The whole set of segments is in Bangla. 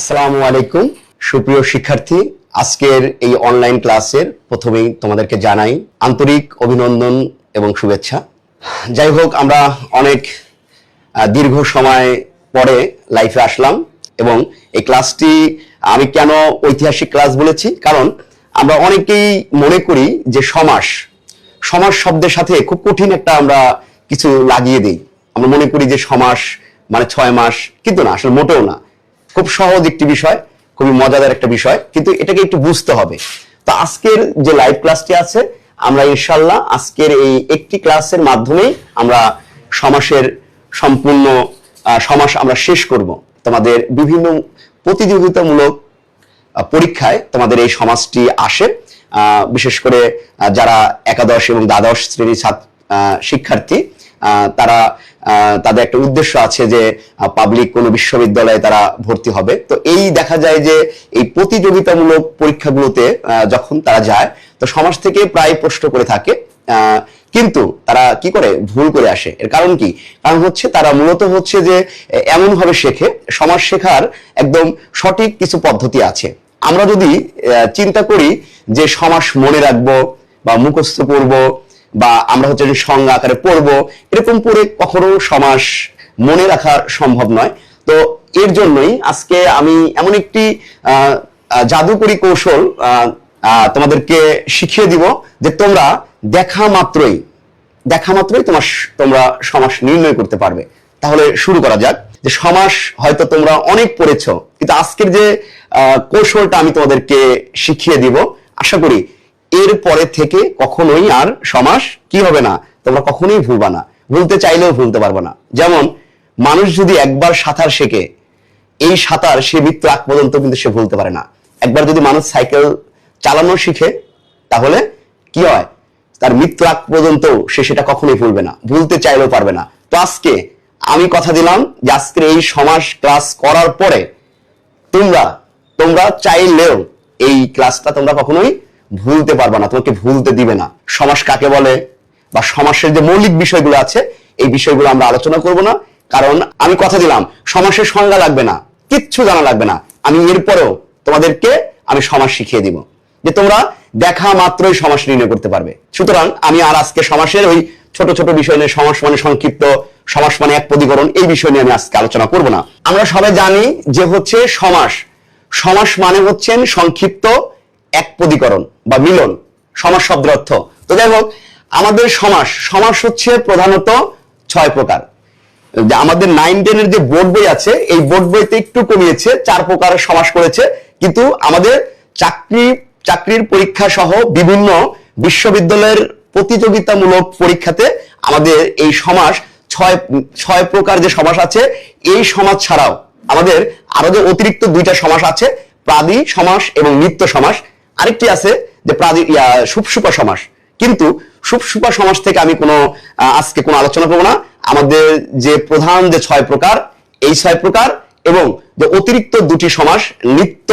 আসসালামু আলাইকুম সুপ্রিয় শিক্ষার্থী, আজকের এই অনলাইন ক্লাসের প্রথমেই তোমাদেরকে জানাই আন্তরিক অভিনন্দন এবং শুভেচ্ছা। যাই হোক, আমরা অনেক দীর্ঘ সময় পরে লাইফে আসলাম এবং এই ক্লাসটি আমি কেন ঐতিহাসিক ক্লাস বলেছি, কারণ আমরা অনেকেই মনে করি যে সমাস শব্দের সাথে খুব কঠিন একটা আমরা কিছু লাগিয়ে দিই। আমরা মনে করি যে সমাস মানে 6 মাস, কিন্তু না, আসলে মোটেও না। খুব সহজ একটি বিষয়, খুবই মজাদার একটা বিষয়, কিন্তু এটাকে একটু বুঝতে হবে। তো আজকের যে লাইভ ক্লাসটি আছে, আমরা ইনশাল্লাহ আজকের এই একটি ক্লাসের মাধ্যমেই আমরা সমাসের সম্পূর্ণ সমাস আমরা শেষ করব। তোমাদের বিভিন্ন প্রতিযোগিতামূলক পরীক্ষায় তোমাদের এই সমাসটি আসে, বিশেষ করে যারা একাদশ এবং দ্বাদশ শ্রেণীর শিক্ষার্থী, তারা তাদের একটা উদ্দেশ্য আছে যে পাবলিক কোনো বিশ্ববিদ্যালয়ে তারা ভর্তি হবে। তো এই দেখা যায় যে এই প্রতিযোগিতামূলক পরীক্ষাগুলোতে যখন তারা যায়, তো সমাজ থেকে প্রায় প্রশ্ন করে থাকে, কিন্তু তারা কি করে ভুল করে আসে। এর কারণ কি? কারণ হচ্ছে তারা মূলত হচ্ছে যে এমন ভাবে শেখে, সমাজ শেখার একদম সঠিক কিছু পদ্ধতি আছে। আমরা যদি চিন্তা করি যে সমাস মনে রাখবো বা মুখস্থ করবো বা আমরা হচ্ছে যে সংজ্ঞা আকারে পড়বো, এরকম করে কখনো সমাস মনে রাখা সম্ভব নয়। তো এর জন্যই আজকে আমি এমন একটি জাদুকরী কৌশল তোমাদেরকে শিখিয়ে দিব যে তোমরা দেখা মাত্রই তোমরা সমাস নির্ণয় করতে পারবে। তাহলে শুরু করা যাক। যে সমাস হয়তো তোমরা অনেক পড়েছো, কিন্তু আজকের যে কৌশলটা আমি তোমাদেরকে শিখিয়ে দিব, আশা করি এর পরে থেকে কখনোই আর সমাস কি হবে না, তোমরা কখনোই ভুলবা না, ভুলতে চাইলেও ভুলতে পারবে না। যেমন মানুষ যদি একবার সাঁতার শেখে, এই সাঁতার সে মৃত্যু আগ পর্যন্ত কিন্তু সে ভুলতে পারে না। একবার যদি মানুষ সাইকেল চালানো শিখে, তাহলে কি হয়, তার মৃত্যু আগ পর্যন্ত সে সেটা কখনোই ভুলবে না, ভুলতে চাইলেও পারবে না। তো আজকে আমি কথা দিলাম যে আজকের এই সমাস ক্লাস করার পরে তোমরা চাইলেও এই ক্লাসটা তোমরা কখনোই ভুলতে পারবে না, তোমাকে ভুলতে দিবে না। সমাস কাকে বলে বা সমাসের যে মৌলিক বিষয়গুলো আছে, এই বিষয়গুলো আমরা আলোচনা করব না, কারণ আমি কথা দিলাম সমাসের সংজ্ঞা লাগবে না, কিচ্ছু জানা লাগবে না। আমি এরপরেও তোমাদেরকে আমি সমাস শিখিয়ে দিব যে তোমরা দেখা মাত্রই সমাস নির্ণয় করতে পারবে। সুতরাং আমি আর আজকে সমাসের ওই ছোট ছোট বিষয় নিয়ে, সমাস মানে সংক্ষিপ্ত, সমাস মানে এক পদীকরণ, এই বিষয় নিয়ে আমি আজকে আলোচনা করব না। আমরা সবাই জানি যে হচ্ছে সমাস মানে হচ্ছেন সংক্ষিপ্ত এক পদীকরণ বা মিলন, সমাস শব্দের অর্থ। তো যাই হোক, আমাদের সমাস হচ্ছে প্রধানত 6 প্রকার। আমাদের 9-10 এর যে বোর্ড বই আছে, এই বোর্ড বইতে একটু কমিয়েছে, 4 প্রকারের সমাস করেছে, কিন্তু আমাদের চাকরির পরীক্ষা সহ বিভিন্ন বিশ্ববিদ্যালয়ের প্রতিযোগিতামূলক পরীক্ষাতে আমাদের এই সমাস 6 প্রকার যে সমাস আছে, এই সমাস ছাড়াও আমাদের আরো যে অতিরিক্ত 2টা সমাস আছে, প্রাদি সমাস এবং নিত্য সমাস। আরেকটি আছে যে সুপসুপা সমাস, কিন্তু সুপসুপা সমাস থেকে আমি আজকে কোনো আলোচনা করব না। আমাদের যে প্রধান যে 6 প্রকার, এই 6 প্রকার এবং যে অতিরিক্ত 2টি সমাস নিত্য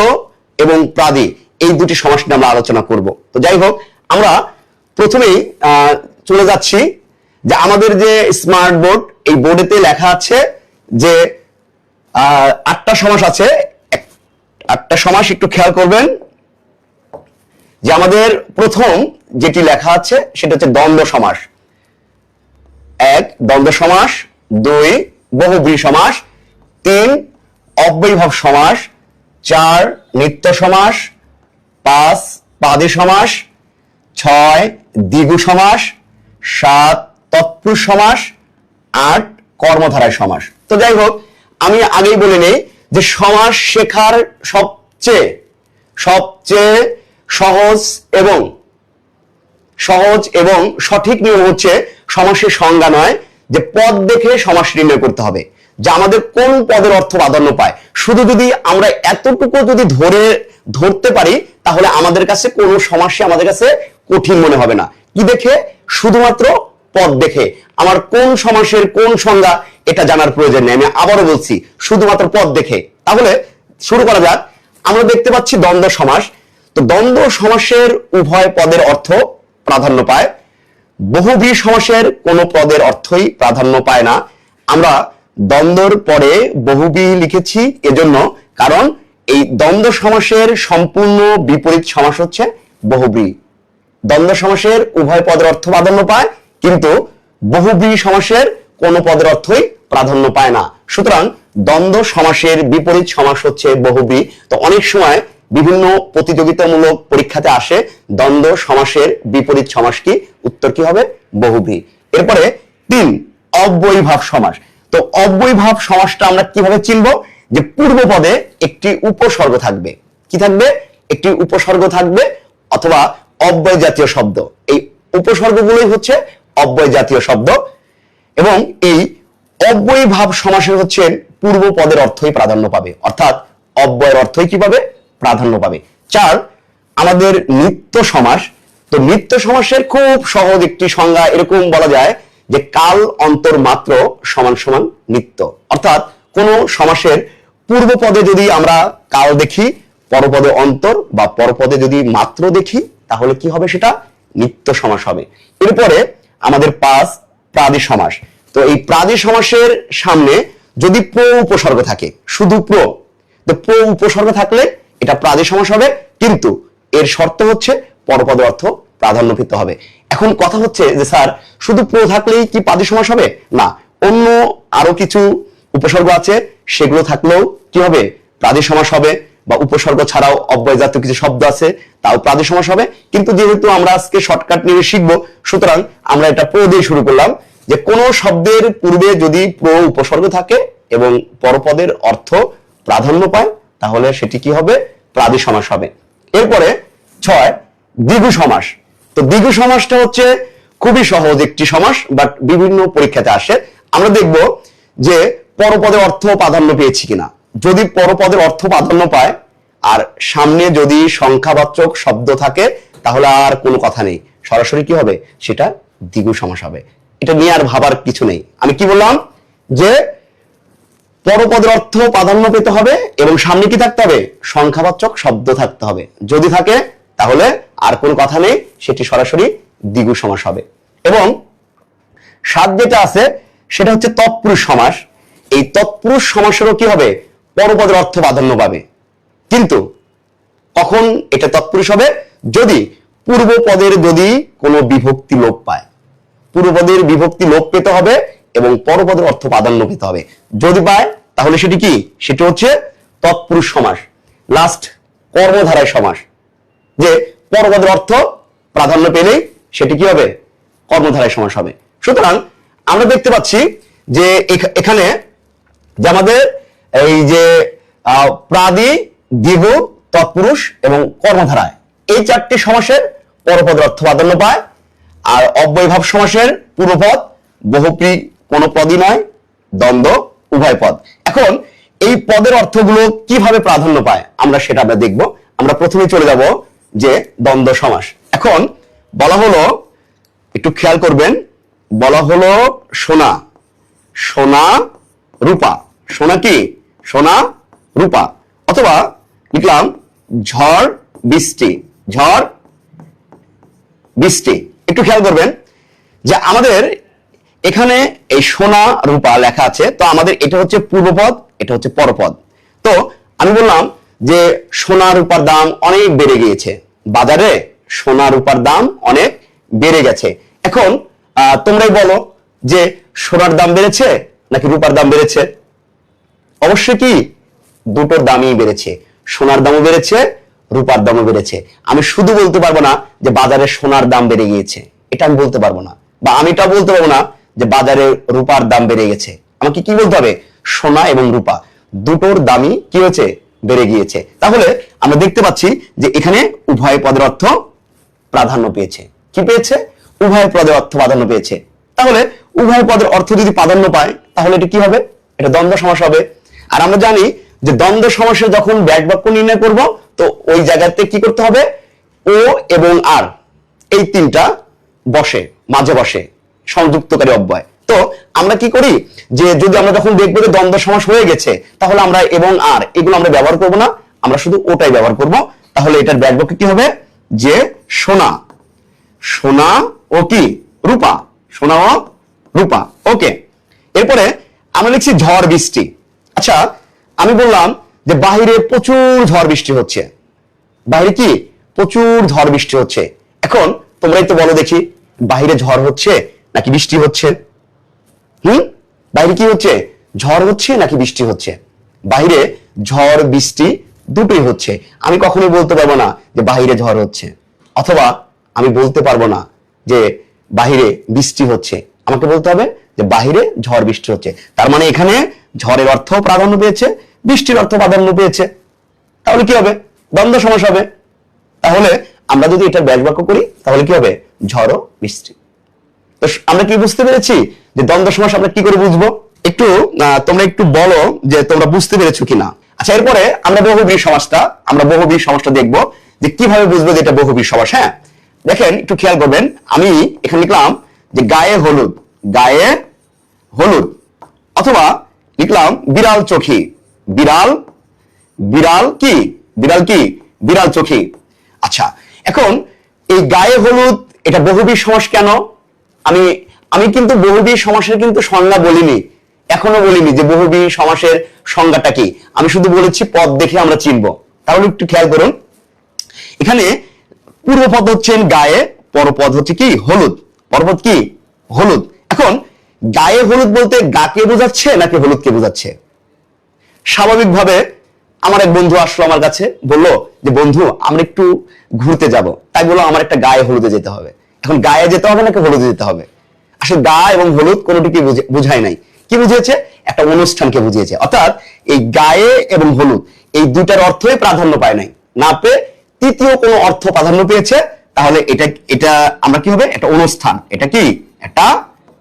এবং প্রাদি, এই 2টি সমাস নিয়ে আমরা আলোচনা করব। তো যাই হোক, আমরা প্রথমেই চলে যাচ্ছি যে আমাদের যে স্মার্ট বোর্ড, এই বোর্ডেতে লেখা আছে যে 8টা সমাস আছে। 8টা সমাস একটু খেয়াল করবেন যে আমাদের প্রথম যেটি লেখা আছে সেটা হচ্ছে দ্বন্দ্ব সমাস। 1 দ্বন্দ্ব সমাস, 2 বহুব্রীহি সমাস, 3 অব্যয়ীভাব সমাস, 4 নিত্য সমাস, 5 পাদী সমাস, 6 দ্বিগু সমাস, 7 তৎপুরুষ সমাস, 8 কর্মধারয় সমাস। তো যাই হোক, আমি আগেই বলে নেই যে সমাস শেখার সবচেয়ে সহজ এবং সঠিক নিয়ম হচ্ছে সমাসের সংজ্ঞা নয়, যে পদ দেখে সমাস নির্ণয় করতে হবে, যে আমাদের কোন পদের অর্থ প্রাধান্য পায়। শুধু যদি আমরা এতটুকু যদি ধরতে পারি, তাহলে আমাদের কাছে কোন সমাসই আমাদের কাছে কঠিন মনে হবে না। কি দেখে? শুধুমাত্র পদ দেখে। আমার কোন সমাসের কোন সংজ্ঞা এটা জানার প্রয়োজন নেই, আমি আবারও বলছি, শুধুমাত্র পদ দেখে। তাহলে শুরু করা যাক। আমরা দেখতে পাচ্ছি দ্বন্দ্ব সমাস। তো দ্বন্দ্ব সমাসের উভয় পদের অর্থ প্রাধান্য পায়, বহুব্রীহি সমাসের কোনো পদের অর্থই প্রাধান্য পায় না। আমরা দ্বন্দ্বর পরে বহুব্রীহি লিখেছি এজন্য, কারণ এই দ্বন্দ্ব সমাসের সম্পূর্ণ বিপরীত সমাস হচ্ছে বহুব্রীহি। দ্বন্দ্ব সমাসের উভয় পদের অর্থ প্রাধান্য পায়, কিন্তু বহুব্রীহি সমাসের কোন পদের অর্থই প্রাধান্য পায় না। সুতরাং দ্বন্দ্ব সমাসের বিপরীত সমাস হচ্ছে বহুব্রীহি। তো অনেক সময় বিভিন্ন প্রতিযোগিতামূলক পরীক্ষাতে আসে দ্বন্দ্ব সমাসের বিপরীত সমাস কি, উত্তর কি হবে? বহুব্রীহি। এরপরে 3 অব্যয়ীভাব সমাস। তো অব্যয়ীভাব সমাসটা আমরা কিভাবে চিনব? যে পূর্ব পদে একটি উপসর্গ থাকবে। কি থাকবে? একটি উপসর্গ থাকবে অথবা অব্যয় জাতীয় শব্দ। এই উপসর্গগুলোই হচ্ছে অব্যয় জাতীয় শব্দ এবং এই অব্যয়ীভাব সমাসের হচ্ছে পূর্ব পদের অর্থই প্রাধান্য পাবে, অর্থাৎ অব্যয়ের অর্থই কি পাবে? প্রাধান্য পাবে। 4 আমাদের নিত্য সমাস। তো নিত্য সমাসের খুব সহজ একটি সংজ্ঞা এরকম বলা যায় যে কাল অন্তর মাত্র সমান সমান নিত্য। অর্থাৎ কোন সমাসের পূর্ব পদে যদি আমরা কাল দেখি, পরপদে অন্তর বা পরপদে যদি মাত্র দেখি, তাহলে কি হবে? সেটা নিত্য সমাস হবে। এরপরে আমাদের 5 প্রাদি সমাস। তো এই প্রাদি সমাসের সামনে যদি প্র উপসর্গ থাকে, শুধু প্র, তো প্র উপসর্গ থাকলে এটা প্রাদি সমাস হবে, কিন্তু এর শর্ত হচ্ছে পরপদ অর্থ প্রাধান্য পেতে হবে। এখন কথা হচ্ছে যে স্যার শুধু প্র থাকলেই কি প্রাদি সমাস হবে? না, অন্য আরো কিছু উপসর্গ আছে, সেগুলো থাকলেও কি হবে? প্রাদি সমাস হবে। বা উপসর্গ ছাড়াও অব্যয় জাতীয় কিছু শব্দ আছে, তাও প্রাদি সমাস হবে। কিন্তু যেহেতু আমরা আজকে শর্টকাট নিয়ে শিখবো, সুতরাং আমরা এটা প্র দিয়ে শুরু করলাম যে কোন শব্দের পূর্বে যদি প্র উপসর্গ থাকে এবং পরপদের অর্থ প্রাধান্য পায়, তাহলে সেটি কি হবে? প্রাদি সমাস হবে। এরপরে 6 দ্বিগু সমাস। তো দ্বিগু সমাসটা হচ্ছে খুবই সহজ একটি সমাস, বাট বিভিন্ন পরীক্ষাতে আসে। আমরা দেখব যে পরপদের অর্থ প্রাধান্য পেয়েছি কিনা। যদি পরপদের অর্থ প্রাধান্য পায় আর সামনে যদি সংখ্যাবাচক শব্দ থাকে, তাহলে আর কোনো কথা নেই, সরাসরি কি হবে? সেটা দ্বিগু সমাস হবে। এটা নিয়ে আর ভাবার কিছু নেই। আমি কি বললাম? যে পরপদের অর্থ প্রাধান্য পেতে হবে এবং সামনে কি থাকতে হবে? সংখ্যাবাচক শব্দ থাকতে হবে। যদি থাকে তাহলে আর কোনো কথা নেই, সেটি সরাসরি দ্বিগু সমাস হবে। এবং 7 যেটা আছে সেটা হচ্ছে তৎপুরুষ সমাস। এই তৎপুরুষ সমাসেরও কি হবে? পরপদের অর্থ প্রাধান্য পাবে, কিন্তু কখন এটা তৎপুরুষ হবে? যদি পূর্ব পদের যদি কোনো বিভক্তি লোপ পায়। পূর্বপদের বিভক্তি লোপ পেতে হবে এবং পরপদের অর্থ প্রাধান্য পেতে হবে। যদি পায় তাহলে সেটি কি? সেটি হচ্ছে তৎপুরুষ সমাস। লাস্ট কর্মধারয় সমাস, যে পরপদের অর্থ প্রাধান্য পেলেই সেটি কি হবে? কর্মধারয় সমাস হবে। সুতরাং আমরা দেখতে পাচ্ছি যে এখানে যে আমাদের এই যে প্রাদি, দ্বিগু, তৎপুরুষ এবং কর্মধারায়, এই 4টি সমাসের পরপদের অর্থ প্রাধান্য পায়। আর অব্যয়ীভাব সমাসের পূর্বপদ বহুব্রীহি কোনো পদই নয়, দ্বন্দ্ব উভয় পদ। এখন এই পদের অর্থগুলো কিভাবে প্রাধান্য পায় আমরা সেটা আমরা দেখব। আমরা প্রথমে চলে যাব যে দ্বন্দ্ব সমাস। এখন বলা হলো, একটু খেয়াল করবেন, বলা হলো সোনা, সোনা রূপা। সোনা কি? সোনা রূপা। অথবা লিখলাম ঝড় বৃষ্টি, ঝড় বৃষ্টি। একটু খেয়াল করবেন যে আমাদের এখানে এই সোনা রূপা লেখা আছে, তো আমাদের এটা হচ্ছে পূর্বপদ, এটা হচ্ছে পরপদ। তো আমি বললাম যে সোনা রূপার দাম অনেক বেড়ে গিয়েছে, বাজারে সোনা রূপার দাম অনেক বেড়ে গেছে। এখন তোমরাই বলো যে সোনার দাম বেড়েছে নাকি রূপার দাম বেড়েছে? অবশ্যই কি দুটোর দামই বেড়েছে, সোনার দামও বেড়েছে, রূপার দামও বেড়েছে। আমি শুধু বলতে পারবো না যে বাজারে সোনার দাম বেড়ে গিয়েছে, এটা আমি বলতে পারবো না। বা আমি এটা বলতে পারবো না যে বাজারে রূপার দাম বেড়ে গেছে। আমাকে কি বলতে হবে? সোনা এবং রূপা দুটোর দামই কি হয়েছে? বেড়ে গিয়েছে। তাহলে আমরা দেখতে পাচ্ছি যে এখানে উভয় পদের অর্থ প্রাধান্য পেয়েছে। কি পেয়েছে? উভয় পদের অর্থ প্রাধান্য পেয়েছে। তাহলে উভয় পদের অর্থ যদি প্রাধান্য পায় তাহলে এটা কি হবে? এটা দ্বন্দ্ব সমাস হবে। আর আমরা জানি যে দ্বন্দ্ব সমাসে যখন ব্যাক বাক্য নির্ণয় করব, তো ওই জায়গাতে কি করতে হবে? ও এবং আর এই 3টা বসে, মাঝে বসে সংযুক্তকারী অব্যয়। তো আমরা কি করি যে যদি আমরা যখন দেখবো যে দ্বন্দ্ব সমাস হয়ে গেছে, তাহলে আমরা এবং আর এগুলো আমরা ব্যবহার করব না, আমরা শুধু ওটাই ব্যবহার করব। তাহলে এটার ব্যাক বাক্য কি হবে? যে সোনা, সোনা ও কি? রূপা, সোনা ও রূপা। ওকে, এরপরে আমরা লিখছি ঝড় বৃষ্টি। আচ্ছা, আমি বললাম যে বাহিরে প্রচুর ঝড় বৃষ্টি হচ্ছে, বাহিরে কি প্রচুর ঝড় বৃষ্টি হচ্ছে। এখন তোমরাই তো বলো দেখি, বাহিরে ঝড় হচ্ছে নাকি বৃষ্টি হচ্ছে? বাইরে কি হচ্ছে? ঝড় হচ্ছে নাকি বৃষ্টি হচ্ছে? বাইরে ঝড় বৃষ্টি দুটোই হচ্ছে। আমি কখনোই বলতে পারবো না যে বাহিরে ঝড় হচ্ছে, অথবা আমি বলতে পারবো না যে বাহিরে বৃষ্টি হচ্ছে। আমাকে বলতে হবে যে বাহিরে ঝড় বৃষ্টি হচ্ছে। তার মানে এখানে ঝড়ের অর্থ প্রাধান্য পেয়েছে, বৃষ্টির অর্থ প্রাধান্য পেয়েছে। তাহলে কি হবে? দ্বন্দ্ব সমাস হবে। তাহলে আমরা যদি এটা ব্যাস বাক্য করি তাহলে কি হবে? ঝড় ও বৃষ্টি। তো আমরা কি বুঝতে পেরেছি যে দ্বন্দ্ব সমাস আমরা কি করে বুঝবো? একটু তোমরা একটু বলো যে তোমরা বুঝতে পেরেছো কিনা। আচ্ছা, এরপরে আমরা বহুব্রীহি সমাসটা দেখবো যে কিভাবে বুঝবো যে এটা বহুব্রীহি সমাস। হ্যাঁ, দেখেন একটু খেয়াল করবেন। আমি এখানে লিখলাম যে গায়ে হলুদ, গায়ে হলুদ, অথবা লিখলাম বিড়াল চোখী, বিড়াল কি বিড়াল চোখী। আচ্ছা, এখন এই গায়ে হলুদ এটা বহুব্রীহি সমাস কেন? আমি কিন্তু বহুব্রীহি সমাসের কিন্তু সংজ্ঞা বলিনি, এখনো বলিনি যে বহুব্রীহি সমাসের সংজ্ঞাটা কি। আমি শুধু বলেছি পদ দেখে আমরা চিনবো। তাহলে একটু খেয়াল করুন, এখানে পূর্বপদ হচ্ছেন গায়ে, পরপদ হচ্ছে কি হলুদ, পরপদ কি হলুদ। এখন গায়ে হলুদ বলতে গাকে বোঝাচ্ছে নাকি হলুদকে বোঝাচ্ছে? স্বাভাবিকভাবে আমার এক বন্ধু আসলো আমার কাছে, বললো যে বন্ধু আমরা একটু ঘুরতে যাব, তাই বললো আমার একটা গায়ে হলুদে যেতে হবে। এখন গায়ে যেতে হবে নাকি হলুদে যেতে হবে? আসলে গা এবং হলুদ কোনোটিকে বুঝায় নাই। কি বুঝিয়েছে? একটা অনুষ্ঠানকে বুঝিয়েছে। অর্থাৎ এই গায়ে এবং হলুদ এই দুইটার অর্থই প্রাধান্য পায় নাই, না পেয়ে তৃতীয় কোনো অর্থ প্রাধান্য পেয়েছে। তাহলে এটা আমরা কি হবে? একটা অনুষ্ঠান। এটা কি একটা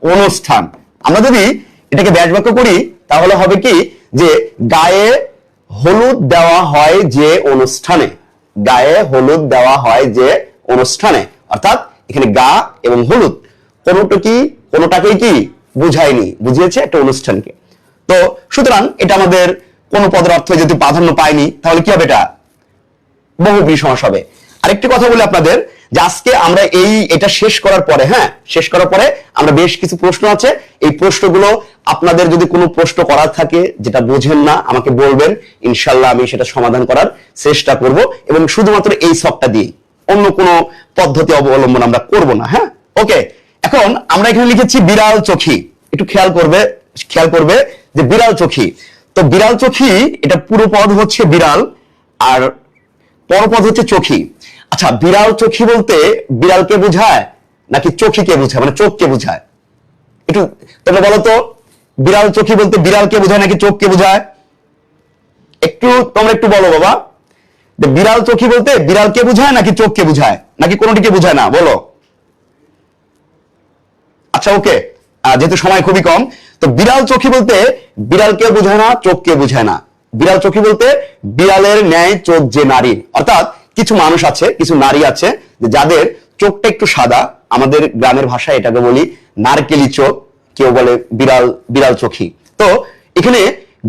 অনুষ্ঠান। আমরা যদি এটাকে ব্যাস বাক্য করি তাহলে হবে কি যে গায়ে হলুদ দেওয়া হয় যে অনুষ্ঠানে, গায়ে হলুদ দেওয়া হয় যে অনুষ্ঠানে। অর্থাৎ এখানে গা এবং হলুদ কোনোটাকেই কি বুঝায়নি, বুঝিয়েছে একটা অনুষ্ঠানকে। তো সুতরাং এটা আমাদের কোন পদের অর্থ যদি প্রাধান্য পায়নি তাহলে কি হবে? এটা বহুব্রীহি সমাস হবে। আরেকটি কথা বলি আপনাদের, যে আজকে আমরা এটা শেষ করার পরে, হ্যাঁ শেষ করার পরে আমরা বেশ কিছু প্রশ্ন আছে, এই প্রশ্নগুলো আপনাদের যদি কোনো প্রশ্ন করার থাকে যেটা বোঝেন না আমাকে বলবেন, ইনশাল্লাহ আমি সেটা সমাধান করার চেষ্টা করব, এবং শুধুমাত্র এই সবটা দিয়ে অন্য কোনো পদ্ধতি অবলম্বন আমরা করব না। হ্যাঁ, ওকে। এখন আমরা এখানে লিখেছি বিড়াল চোখী। একটু খেয়াল করবে যে বিড়াল চোখী। তো বিড়াল চোখী এটা পুরো পদ হচ্ছে বিড়াল, আর পরপদ হচ্ছে চোখী। আচ্ছা, বিড়াল চোখী বলতে বিড়ালকে বোঝায় নাকি চোখীকে বোঝায়, মানে চোখকে বোঝায়? একটু তোমরা বলো তো, বিড়াল চোখী বলতে বিড়ালকে বোঝায় নাকি চোখকে বোঝায়? তোমরা একটু বলো বাবা, যে বিড়াল চোখী বলতে বিড়ালকে বোঝায় নাকি চোখকে বোঝায়, নাকি কোনোটিকে বোঝায় না? বলো। আচ্ছা, ওকে। যেহেতু সময় খুবই কম, তো বিড়াল চোখী বলতে বিড়ালকে বোঝায় না, চোখকে বোঝায় না। বিড়াল চোখী বলতে বিড়ালের ন্যায় চোখ যে নারীর। অর্থাৎ কিছু মানুষ আছে, কিছু নারী আছে যাদের চোখটা একটু সাদা, আমাদের গ্রামের ভাষায় এটাকে বলি নারকেলি চোখ, কেউ বলে বিড়াল চোখী। তো এখানে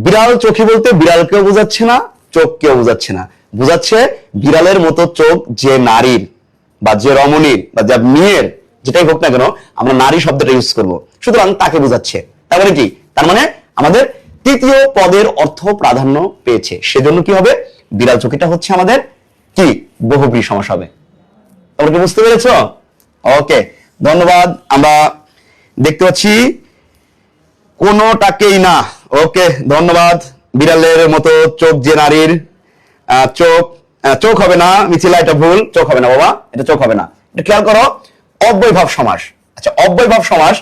বিড়াল চোখী বলতে বিড়ালকেও বোঝাচ্ছে না, চোখকেও বোঝাচ্ছে না, বোঝাচ্ছে বিড়ালের মতো চোখ যে নারীর বা যে রমণীর বা যে মেয়ের, যেটাই হোক না কেন আমরা নারী শব্দটা ইউজ করব, সুতরাং তাকে বোঝাচ্ছে। তার মানে কি? তার মানে আমাদের তৃতীয় পদের অর্থ প্রাধান্য পেয়েছে, সেজন্য কি হবে? বিড়াল চোখীটা হচ্ছে আমাদের কি বহুব্রীহি সমাস হবে। তোমরা কি বুঝতে পেরেছো? ওকে, ধন্যবাদ। আমরা দেখতে পাচ্ছি কোনোটাকেই না। ওকে, ধন্যবাদ। বিড়ালের মতো চোখ যে নারীর, চোখ হবে না মিছিলা, এটা ভুল, চোখ হবে না বাবা, এটা চোখ হবে না। এটা খেয়াল করো, অব্যয়ভাব সমাস। আচ্ছা, অব্যয়ভাব সমাস।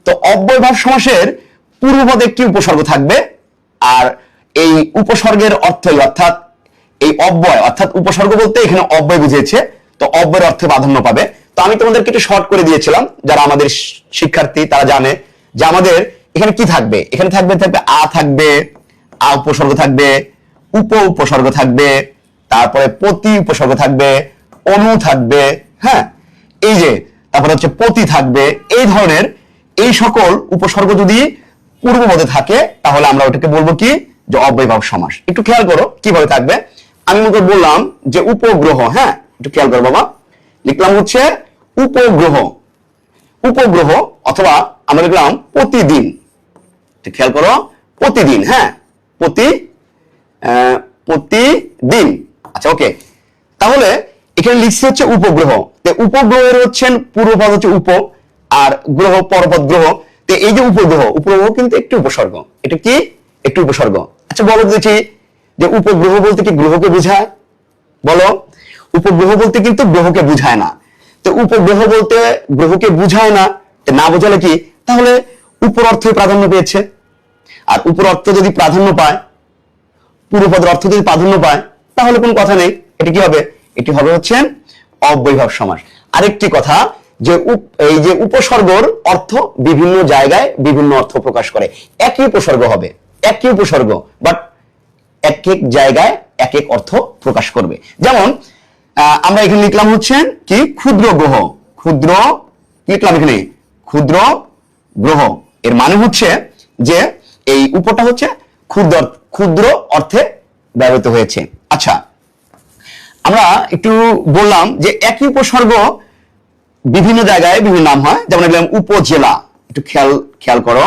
তো অব্যয়ভাব সমাসের পূর্বপদে একটি উপসর্গ থাকবে, আর এই উপসর্গের অর্থই অর্থাৎ এই অব্যয়, অর্থাৎ উপসর্গ বলতে এখানে অব্যয় বুঝিয়েছে, তো অব্যয়ের অর্থে প্রাধান্য পাবে। তো আমি তোমাদেরকে একটু শর্ট করে দিয়েছিলাম, যারা আমাদের শিক্ষার্থী তারা জানে যে আমাদের এখানে কি থাকবে। এখানে থাকবে আ থাকবে, আ উপসর্গ থাকবে, উপসর্গ থাকবে, তারপরে প্রতি উপসর্গ থাকবে, অনু থাকবে, হ্যাঁ এই যে, তারপরে হচ্ছে প্রতি থাকবে। এই ধরনের এই সকল উপসর্গ যদি পূর্বপদে থাকে তাহলে আমরা ওটাকে বলবো কি, যে অব্যয়ভাব সমাস। একটু খেয়াল করো কিভাবে থাকবে। আমি মনে বললাম যে উপগ্রহ, হ্যাঁ একটু খেয়াল করো বাবা, লিখলাম হচ্ছে উপগ্রহ, অথবা আমরা লিখলাম প্রতিদিন। খেয়াল করো, প্রতিদিন, হ্যাঁ প্রতিদিন। আচ্ছা ওকে, তাহলে এখানে লিখছে হচ্ছে উপগ্রহ। তো উপগ্রহের হচ্ছেন পূর্বপদ হচ্ছে উপ, আর গ্রহ পরপদ গ্রহ। তো এই যে উপগ্রহ, উপগ্রহ কিন্তু একটি উপসর্গ। এটা কি? একটি উপসর্গ। আচ্ছা বলো দেখি, যে উপগ্রহ বলতে কি গ্রহকে বোঝায়? বলো, উপগ্রহ বলতে কিন্তু গ্রহকে বুঝায় না। তো উপগ্রহ বলতে গ্রহকে বুঝায় না, না বোঝালে কি তাহলে উপর অর্থই প্রাধান্য পেয়েছে। আর উপর অর্থ যদি প্রাধান্য পায়, পূর্বপদের অর্থ যদি প্রাধান্য পায়, তাহলে কোনো কথা নেই। এটি কি হবে? এটি হবে হচ্ছে অব্যয়ভাব সমাস। আরেকটি কথা, যে এই যে উপসর্গর অর্থ বিভিন্ন জায়গায় বিভিন্ন অর্থ প্রকাশ করে। একই উপসর্গ হবে, একই উপসর্গ, বাট এক এক জায়গায় এক এক অর্থ প্রকাশ করবে। যেমন আমরা এখানে লিখলাম হচ্ছে কি ক্ষুদ্র গ্রহ। ক্ষুদ্র লিখলাম এখানে ক্ষুদ্র গ্রহ, এর মানে হচ্ছে যে এই উপটা হচ্ছে ক্ষুদ্র, ক্ষুদ্র অর্থে ব্যবহৃত হয়েছে। আচ্ছা, আমরা একটু বললাম যে একই উপসর্গ বিভিন্ন জায়গায় বিভিন্ন নাম হয়। যেমন বললাম উপজেলা, একটু খেয়াল করো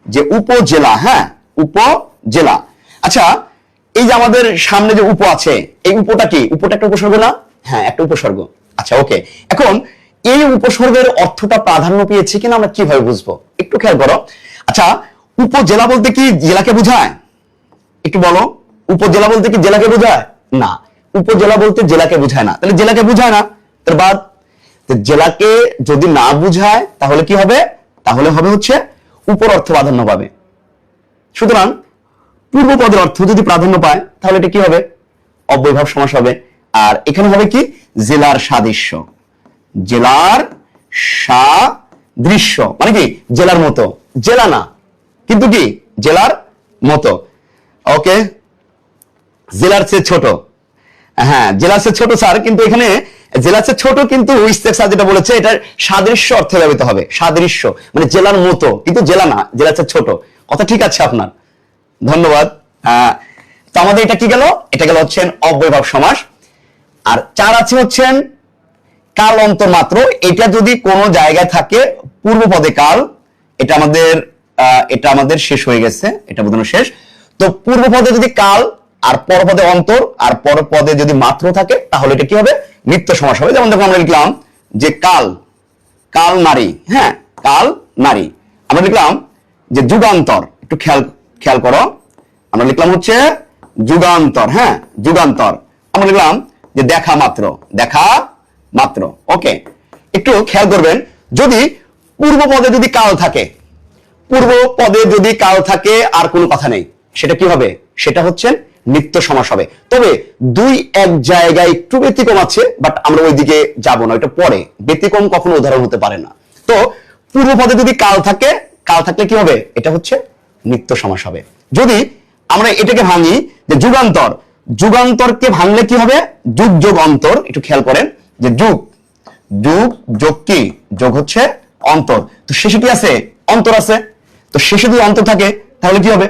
যে উপজেলা, হ্যাঁ উপজেলা। আচ্ছা, এই যে আমাদের সামনে যে উপ আছে, এই উপটা কি? উপটা একটা উপসর্গ না? হ্যাঁ, একটা উপসর্গ। আচ্ছা ওকে, এখন এই উপসর্গের অর্থটা প্রাধান্য পেয়েছে কিনা আমরা কিভাবে বুঝবো? একটু খেয়াল করো। আচ্ছা, উপজেলা বলতে কি জেলাকে বোঝায়? একটু বলো, উপজেলা বলতে কি জেলাকে বোঝায়? না, উপজেলা বলতে জেলাকে বোঝায় না। তাহলে জেলাকে বোঝায় না, তার বাদ। জেলাকে যদি না বুঝায় তাহলে কি হবে? তাহলে হবে হচ্ছে উপর অর্থ প্রাধান্য পাবে। সুতরাং পূর্বপদের অর্থ যদি প্রাধান্য পায় তাহলে এটা কি হবে? অব্যয়ভাব সমাস হবে। আর এখানে হবে কি? জেলার সাদৃশ্য। জেলার সাদৃশ্য মানে কি? জেলার মতো। জেলা না, কিন্তু কি? জেলার মতো। ওকে, জেলার চেয়ে ছোট। হ্যাঁ, জেলার চেয়ে ছোট স্যার, কিন্তু এখানে জেলার চেয়ে ছোট, কিন্তু স্যার যেটা বলেছে এটা সাদৃশ্য অর্থে ব্যবহৃত হবে। সাদৃশ্য মানে জেলার মতো, কিন্তু জেলা না, জেলার চেয়ে ছোট। কথা ঠিক আছে আপনার? ধন্যবাদ। তো আমাদের এটা কি গেল? এটা গেল হচ্ছেন অব্যয়ভাব সমাস। আর 4 আছে হচ্ছেন কাল অন্তর মাত্র। এটা যদি কোনো জায়গায় থাকে পূর্বপদে কাল, এটা আমাদের শেষ হয়ে গেছে, এটা বোঝানো শেষ। তো পূর্বপদে যদি কাল, আর পরপদে অন্তর, আর পরপদে যদি মাত্র থাকে, তাহলে এটা কি হবে? নিত্য সমাস হবে। যেমন দেখো আমরা লিখলাম যে কাল, কাল নারী। হ্যাঁ, কাল নারী। আমরা লিখলাম যে যুগান্তর, একটু খেয়াল করো, আমরা লিখলাম হচ্ছে যুগান্তর। হ্যাঁ, যুগান্তর। আমরা লিখলাম যে দেখা মাত্র, দেখা মাত্র। ওকে, একটু খেয়াল করবেন, যদি পূর্ব পদে যদি কাল থাকে, পূর্ব পদে যদি কাল থাকে আর কোনো কথা নেই, সেটা কি হবে? সেটা হচ্ছে নিত্য সমাস হবে। তবে 2-1 জায়গায় একটু ব্যতিক্রম আছে, বাট আমরা ওইদিকে যাব না, এটা পরে। ব্যতিক্রম কখনো উদাহরণ হতে পারে না। তো পূর্ব পদে যদি কাল থাকে, কাল থাকলে কি হবে? এটা হচ্ছে নিত্য সমাস হবে। যদি আমরা এটাকে ভাঙি যে যুগান্তর, যুগান্তরকে ভাঙলে কি হবে? যুগ যোগ অন্তর। একটু খেয়াল করেন যে যুগ যোগ কি? যোগ হচ্ছে অন্তর। তো শেষে কি আছে? অন্তর আছে। তো শেষে যদি অন্তর থাকে তাহলে কি হবে?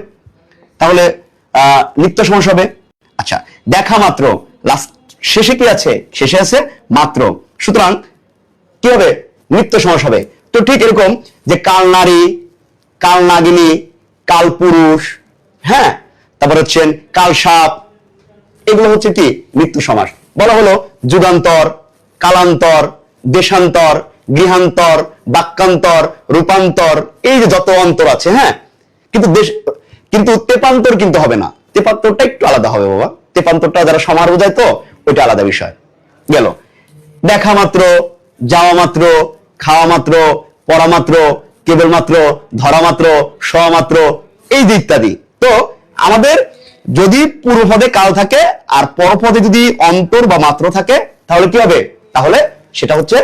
তাহলে নিত্য সমাস হবে। আচ্ছা, দেখা মাত্র, লাস্ট শেষে কি আছে? শেষে আছে মাত্র। সুতরাং কি হবে? নিত্য সমাস হবে। তো ঠিক এরকম যে কাল নারী, কাল নাগিনী, কাল পুরুষ, হ্যাঁ, তারপর হচ্ছেন কাল সাপ, এগুলো হচ্ছে কি? নিত্য সমাস। বলা হলো যুগান্তর, কালান্তর, দেশান্তর, গৃহান্তর, বাক্যান্তর, রূপান্তর, এই যে যত অন্তর আছে, হ্যাঁ, কিন্তু তেপান্তর কিন্তু হবে না। তেপান্তরটা একটু আলাদা হবে বাবা। তেপান্তরটা যারা সমাহার বোঝায়, তো ওইটা আলাদা বিষয় গেল। দেখা মাত্র, যাওয়া মাত্র, খাওয়া মাত্র, পড়া মাত্র, কেবলমাত্র, ধরা মাত্র, শোয়া মাত্র, এই যে ইত্যাদি। তো আমাদের যদি পূর্বপদে কাল থাকে আর পরপদে যদি অন্তর বা মাত্র থাকে, তাহলে কি হবে? তাহলে সেটা হচ্ছে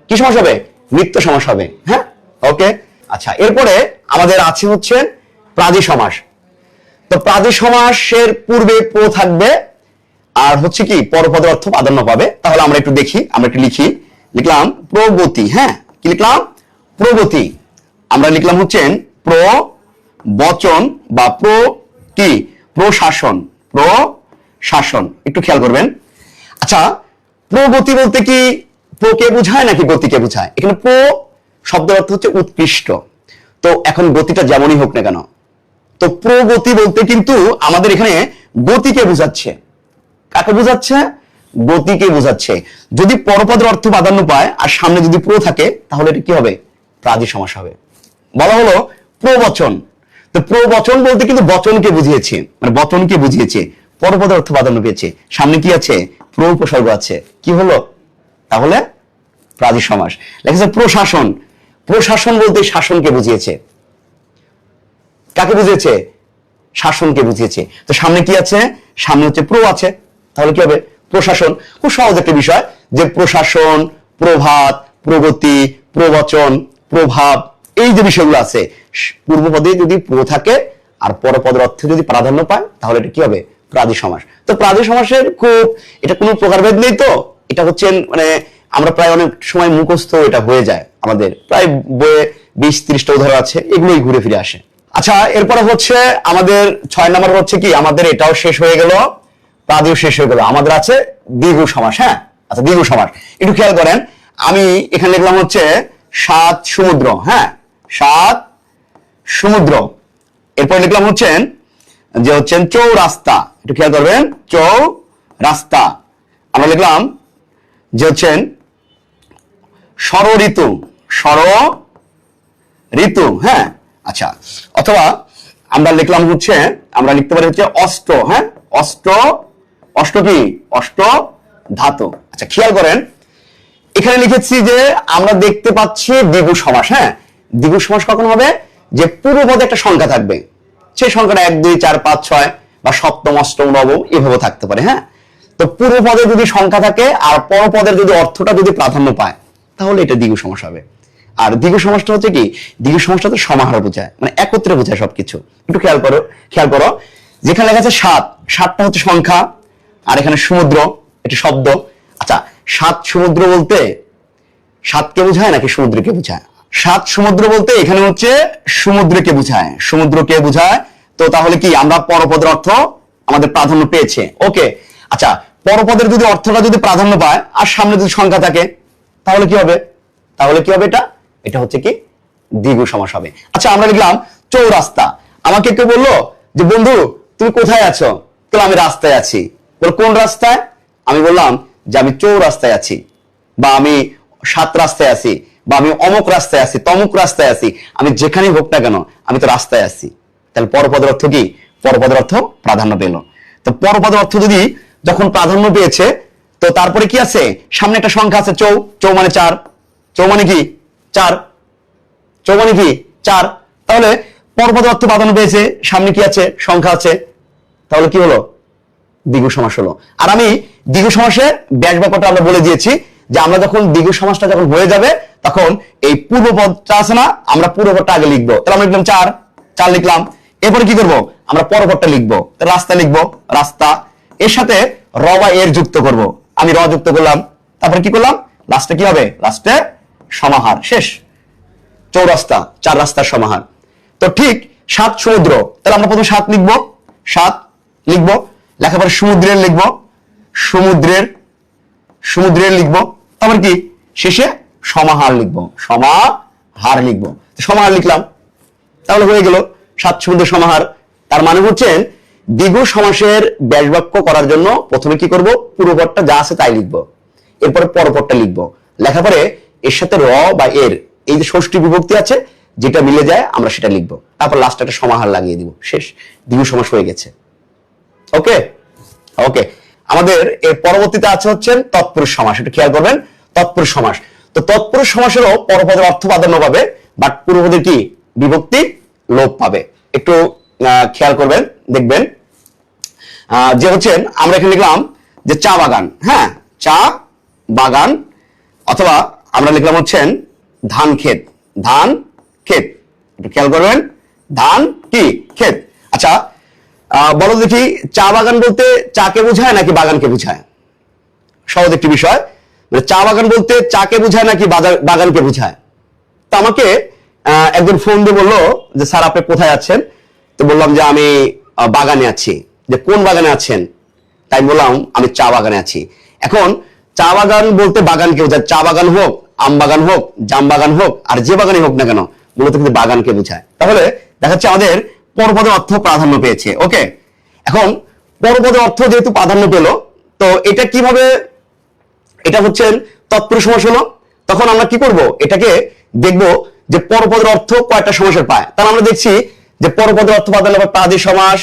কি সমাস হবে? নিত্য সমাস হবে। হ্যাঁ, ওকে। আচ্ছা, এরপরে আমাদের আছে হচ্ছে প্রাদি সমাস। তো প্রাদি সমাসের পূর্বে প্র থাকবে, আর হচ্ছে কি পরপদের অর্থ প্রাধান্য পাবে। তাহলে আমরা একটু দেখি, আমরা একটু লিখলাম প্রগতি। হ্যাঁ, কি লিখলাম? প্রগতি। আমরা লিখলাম হচ্ছেন প্রবচন বা কি? প্রশাসন, প্রশাসন। একটু খেয়াল করবেন। আচ্ছা, প্রগতি বলতে কি প্রকে বোঝায় নাকি গতিকে বোঝায়? এখানে প্র শব্দের অর্থ হচ্ছে উৎকৃষ্ট। তো এখন গতিটা যেমনই হোক না কেন, তো প্রগতি বলতে কিন্তু আমাদের এখানে গতিকে বোঝাচ্ছে। কাকে বোঝাচ্ছে? গতিকে বোঝাচ্ছে। যদি পরপদের অর্থ প্রাধান্য পায় আর সামনে যদি প্র থাকে তাহলে এটা কি হবে? প্রাদি সমাস হবে। বলা হলো প্রবচন। তো প্রবচন বলতে কিন্তু বচনকে বুঝিয়েছে, মানে বচনকে বুঝিয়েছে, পরপদের অর্থ প্রাধান্য পেয়েছে, সামনে কি আছে? প্র উপসর্গ আছে, কি হলো? তাহলে প্রাদি সমাস। লেখা প্রশাসন। প্রশাসন বলতে শাসনকে বুঝিয়েছে। কাকে বুঝিয়েছে? শাসনকে বুঝিয়েছে। তো সামনে কি আছে? সামনে হচ্ছে প্র আছে, তাহলে কি হবে? প্রশাসন। খুব সহজ একটা বিষয় যে প্রশাসন, প্রভাত, প্রগতি, প্রবচন, প্রভাব, এই যে বিষয়গুলো আছে, পূর্বপদে যদি প্র থাকে আর পরপদের অর্থে যদি প্রাধান্য পায় তাহলে এটা কি হবে? প্রাদি সমাস। তো প্রাদি সমাসের খুব এটা কোনো প্রকারভেদ নেই, তো এটা হচ্ছে মানে আমরা প্রায় অনেক সময় মুখস্থ এটা হয়ে যায়, আমাদের প্রায় বইয়ে 20-30টা উদাহরণ আছে, এগুলোই ঘুরে ফিরে আসে। আচ্ছা, এরপরে হচ্ছে আমাদের 6 নম্বর হচ্ছে কি, আমাদের এটাও শেষ হয়ে গেল, প্রাদিও শেষ হয়ে গেল, আমাদের আছে দ্বিগু সমাস। হ্যাঁ, আচ্ছা দ্বিগু সমাস একটু খেয়াল করেন। আমি এখানে লিখলাম হচ্ছে 7 সমুদ্র। হ্যাঁ, 7 সমুদ্র। এরপর লিখলাম হচ্ছেন যে হচ্ছেন চৌরাস্তা। একটু খেয়াল করবেন, চৌরাস্তা। আমরা লিখলাম যে হচ্ছেন ষড় ঋতু, ষড় ঋতু। হ্যাঁ, আচ্ছা, অথবা আমরা লিখলাম হচ্ছে, আমরা লিখতে পারি হচ্ছে অষ্ট। হ্যাঁ, অষ্ট, অষ্ট কি? অষ্ট ধাতু। আচ্ছা খেয়াল করেন, এখানে লিখেছি যে আমরা দেখতে পাচ্ছি দ্বিগু সমাস। হ্যাঁ, দ্বিগু সমাস কখন হবে? যে পূর্বপদে একটা সংখ্যা থাকবে, সেই সংখ্যাটা 1 2 4 5 6 বা সপ্তম, অষ্টম, নবম এভাবে থাকতে পারে। হ্যাঁ, তো পূর্বপদে যদি সংখ্যা থাকে আর পরপদের যদি অর্থটা যদি প্রাধান্য পায় তাহলে এটা দ্বিগু সমাস হবে। আর দ্বিগু সমাসটা হচ্ছে কি? দ্বিগু সমাসটা তো সমাহার বোঝায়, মানে একত্রে বোঝায় সবকিছু। একটু খেয়াল করো, যেখানে লেখা আছে 7, 7টা হচ্ছে সংখ্যা, আর এখানে সমুদ্র এটা শব্দ। আচ্ছা, 7 সমুদ্র বলতে 7কে বোঝায় নাকি সমুদ্রকে বোঝায়? 7 সমুদ্র বলতে এখানে হচ্ছে সমুদ্রকে বোঝায়, সমুদ্রকে বোঝায়। তো তাহলে কি আমরা পরপদের অর্থ আমাদের প্রাধান্য পেয়েছে। ওকে, আচ্ছা, পরপদের যদি অর্থটা যদি প্রাধান্য পায় আর সামনে যদি সংখ্যা থাকে তাহলে কি হবে? তাহলে কি হবে? এটা হচ্ছে কি? দ্বিগু সমাস হবে। আচ্ছা, আমরা লিখলাম চৌরাস্তা। আমাকে কেউ বললো যে বন্ধু তুমি কোথায় আছো? তো আমি রাস্তায় আছি। বল কোন রাস্তায়? আমি বললাম যে আমি চৌরাস্তায় আছি, বা আমি 7 রাস্তায় আছি, বা আমি অমুক রাস্তায় আছি, তমুক রাস্তায় আছি। আমি যেখানেই হোক না কেন আমি তো রাস্তায় আছি। তাহলে পরপদের অর্থ কি? পরপদের অর্থ প্রাধান্য পেল। তো পরপদের অর্থ যদি যখন প্রাধান্য পেয়েছে, তো তারপরে কি আছে? সামনে একটা সংখ্যা আছে, চৌ মানে 4, চৌ মানে কি? 4, চৌ মানে কি? 4। তাহলে পরপদের অর্থ প্রাধান্য পেয়েছে, সামনে কি আছে? সংখ্যা আছে, তাহলে কি হলো? দ্বিগু সমাস হলো। আর আমি দ্বিগু সমাসের ব্যাস ব্যাপারটা আমরা বলে দিয়েছি যে আমরা যখন দ্বিগু সমাসটা যখন হয়ে যাবে তখন এই পূর্বপদটা আছে না, আমরা পূর্বপদটা আগে লিখবো। তাহলে আমরা লিখলাম 4 লিখলাম। এরপরে কি করব? আমরা পরপদটা লিখবো। রাস্তা লিখবো, রাস্তা। এর সাথে র বা এর যুক্ত করব। আমি র যুক্ত করলাম, তারপরে কি করলাম? লাস্টে কি হবে? লাস্টে সমাহার, শেষ। চৌরাস্তা, 4 রাস্তার সমাহার। তো ঠিক 7 সমুদ্র, তাহলে আমরা প্রথমে 7 লিখবো, 7 লিখবো, লেখার পরে সমুদ্রের লিখবো, সমুদ্রের লিখবো, তারপর কি শেষে সমাহার লিখবো, সমাহার লিখবো। সমাহার লিখলাম, তাহলে হয়ে গেল 7 সমুদ্রের সমাহার। তার মানে হচ্ছেন দ্বিগু সমাসের ব্যাস বাক্য করার জন্য প্রথমে কি করব? পূর্বপদটা যা আছে তাই লিখবো, এরপরে পরপদটা লিখবো, লেখার পরে এর সাথে র বা এর এই যে ষষ্ঠী বিভক্তি আছে যেটা মিলে যায় আমরা সেটা লিখবো, তারপর লাস্টে একটা সমাহার লাগিয়ে দিব, শেষ। দ্বিগু সমাস হয়ে গেছে। ওকে ওকে, আমাদের এর পরবর্তীতে আছে হচ্ছেন তৎপুরুষ সমাস। একটু খেয়াল করবেন, তৎপুরুষ সমাস। তো তৎপুরুষ সমাসেরও পরপদের অর্থ প্রাধান্য পাবে, বাট পূর্বপদের কি? বিভক্তি লোপ পাবে। একটু খেয়াল করবেন, দেখবেন যে হচ্ছেন আমরা এখানে লিখলাম যে চা বাগান। হ্যাঁ, চা বাগান। অথবা আমরা লিখলাম হচ্ছেন ধান ক্ষেত, ধান ক্ষেত। একটু খেয়াল করবেন, ধান কি? ক্ষেত। আচ্ছা বলো দেখি, চা বাগান বলতে চাকে বোঝায় নাকি বাগানকে বোঝায়? সহজ একটি বিষয়, মানে চা বাগান বলতে চাকে বোঝায় নাকি বাগানকে বোঝায়? তো আমাকে একজন ফোন দিয়ে বললো যে স্যার আপনি কোথায় আছেন? তো বললাম যে আমি বাগানে আছি। যে কোন বাগানে আছেন? তাই বললাম আমি চা বাগানে আছি। এখন চা বাগান বলতে বাগানকে বোঝায়, চা বাগান হোক, আম বাগান হোক, জাম বাগান হোক, আর যে বাগানই হোক না কেন মূলত কিন্তু বাগানকে বোঝায়। তাহলে দেখা যাচ্ছে আমাদের পরপদের অর্থ প্রাধান্য পেয়েছে। ওকে, এখন পরপদের অর্থ যেহেতু প্রাধান্য পেল, তো এটা কিভাবে, এটা হচ্ছে তৎপুরুষ সমাস হলো, তখন আমরা কি করব, এটাকে দেখব যে পরপদের অর্থ কয়টা সমাসের পায়। তাহলে আমরা দেখছি যে পরপদের অর্থ প্রাধান্য পায় প্রাদি সমাস,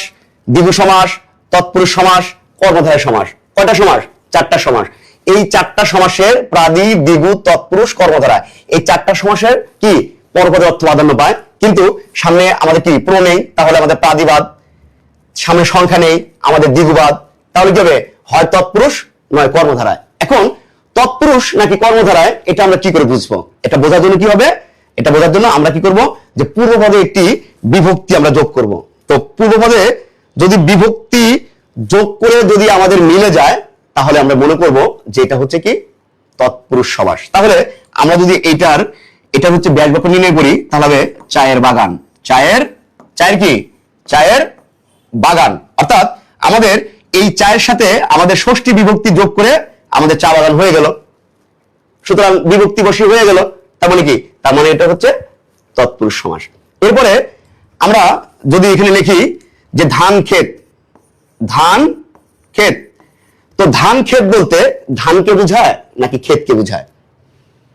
দ্বিগু সমাস, তৎপুরুষ সমাস, কর্মধারয় সমাস। কয়টা সমাস? চারটা সমাস। এই চারটা সমাসের প্রাদি, দ্বিগু, তৎপুরুষ, কর্মধারয়, এই চারটা সমাসের কি পরপদের অর্থ প্রাধান্য পায়। কিন্তু সামনে আমাদের কি প্র নেই, তাহলে আমাদের প্রাদিবাদ, সামনে সংখ্যা নেই, আমাদের দ্বিগুবাদ, তাহলে কি হবে? হয় তৎপুরুষ নয় কর্মধারায়। এখন তৎপুরুষ নাকি কর্মধারায় এটা আমরা কি করে বুঝবো? এটা বোঝার জন্য কি হবে, এটা বোঝার জন্য আমরা কি করব, যে পূর্বপদে একটি বিভক্তি আমরা যোগ করব। তো পূর্বপদে যদি বিভক্তি যোগ করে যদি আমাদের মিলে যায়, তাহলে আমরা মনে করব যে এটা হচ্ছে কি তৎপুরুষ সমাস। তাহলে আমরা যদি এটা হচ্ছে ব্যাসবাক্য নির্ণয় করি, তাহলে হবে চায়ের বাগান। চায়ের কি? চায়ের বাগান। অর্থাৎ আমাদের এই চায়ের সাথে আমাদের ষষ্ঠী বিভক্তি যোগ করে আমাদের চা বাগান হয়ে গেল। সুতরাং বিভক্তি বসিয়ে হয়ে গেল, তার মানে কি? তার মানে এটা হচ্ছে তৎপুরুষ সমাস। এরপরে আমরা যদি এখানে লিখি যে ধান ক্ষেত, ধান ক্ষেত, তো ধান ক্ষেত বলতে ধানকে বোঝায় নাকি ক্ষেতকে বোঝায়?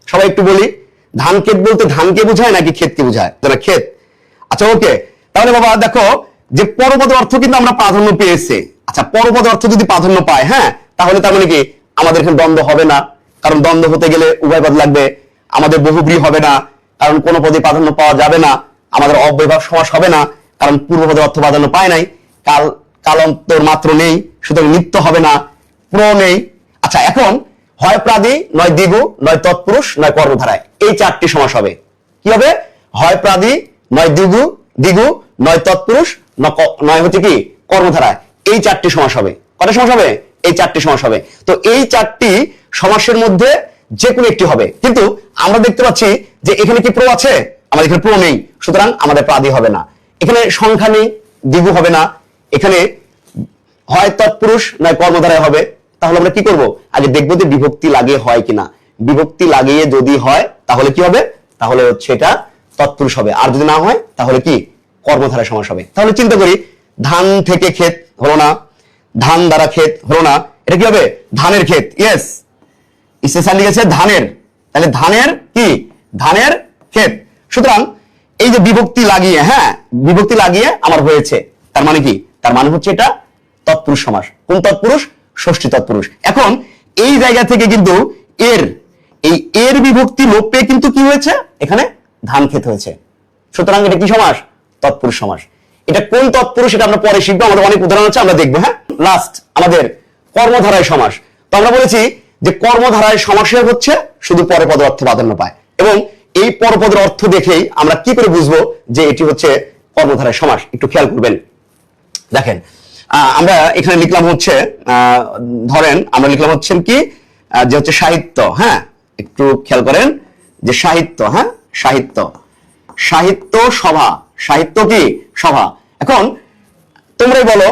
সবাই একটু বলি, ধান ক্ষেত বলতে ধানকে বোঝায় নাকি ক্ষেতকে বোঝায়? যারা ক্ষেত, আচ্ছা ওকে। তাহলে বাবা দেখো যে পরপদের অর্থ কিন্তু আমরা প্রাধান্য পেয়েছে। আচ্ছা, পরপদের অর্থ যদি প্রাধান্য পায়, হ্যাঁ, তাহলে তার মানে কি আমাদের এখানে দ্বন্দ্ব হবে না, কারণ দ্বন্দ্ব হতে গেলে উভয় পদ লাগবে। আমাদের বহুব্রী হবে না, কারণ কোনো পদে প্রাধান্য পাওয়া যাবে না। আমাদের অব্যয়ভাব সমাস হবে না, কারণ পূর্বপদের অর্থ প্রাধান্য পায় নাই। কালান্তর মাত্র নেই, সুতরাং নিত্য হবে না। প্র নেই। আচ্ছা, এখন হয় প্রাদি, নয় দ্বিগু, নয় তৎপুরুষ, নয় কর্মধারায়, এই চারটি সমাস হবে। কি হবে? হয় প্রাদি, নয় দ্বিগু, নয় তৎপুরুষ, নয় হচ্ছে কি কর্মধারায়, এই চারটি সমাস হবে। কটা সমাস হবে? এই চারটি সমাস হবে। তো এই চারটি সমাসের মধ্যে যে কোনো একটি হবে। কিন্তু আমরা দেখতে পাচ্ছি যে এখানে কি প্র আছে? আমাদের এখানে প্র নেই, সুতরাং আমাদের প্রাদি হবে না। এখানে সংখ্যা নেই, দ্বিগু হবে না। এখানে হয় তৎপুরুষ নয় কর্মধারায় হবে। তাহলে আমরা কি করব? আগে দেখবো যে বিভক্তি লাগিয়ে হয় কিনা। বিভক্তি লাগিয়ে যদি হয় তাহলে কি হবে? তাহলে হচ্ছে এটা তৎপুরুষ হবে। আর যদি না হয় তাহলে কি কর্মধারায় সমাস হবে। তাহলে চিন্তা করি, ধান থেকে ক্ষেত হলো না, ধান দ্বারা ক্ষেত হলো না, এটা কি হবে? ধানের ক্ষেত। ইয়েস, স্পেশাল লিখেছে ধানের, তাহলে ধানের কি? ধানের ক্ষেত। সুতরাং এই যে বিভক্তি লাগিয়ে, হ্যাঁ, বিভক্তি লাগিয়ে আমার হয়েছে, তার মানে কি? তার মানে হচ্ছে এটা তৎপুরুষ সমাস। কোন তৎপুরুষ? ষষ্ঠী তৎপুরুষ। এখন এই জায়গা থেকে কিন্তু এর বিভক্তি লোপ পেয়ে কিন্তু কি হয়েছে? এখানে ধান ক্ষেত হয়েছে। সুতরাং এটা কি সমাস? তৎপুরুষ সমাস। এটা কোন তৎপুরুষ এটা আমরা পরে শিখবো, আমাদের অনেক উদাহরণ আছে, আমরা দেখবো। হ্যাঁ, লাস্ট আমাদের কর্মধারায় সমাস। তো আমরা বলেছি যে কর্মধারায় সমাসের হচ্ছে শুধু পরপদের অর্থ প্রাধান্য পায়, এবং এই পরপদের অর্থ দেখেই আমরা কি করে বুঝবো যে এটি হচ্ছে কর্মধারায় সমাস? একটু খেয়াল করবেন। দেখেন, আমরা এখানে লিখলাম হচ্ছে, ধরেন আমরা লিখলাম হচ্ছে কি, যে হচ্ছে সাহিত্য। হ্যাঁ, একটু খেয়াল করেন যে সাহিত্য, হ্যাঁ, সাহিত্য, সাহিত্য সভা, সাহিত্য কি সভা। এখন তোমরাই বলো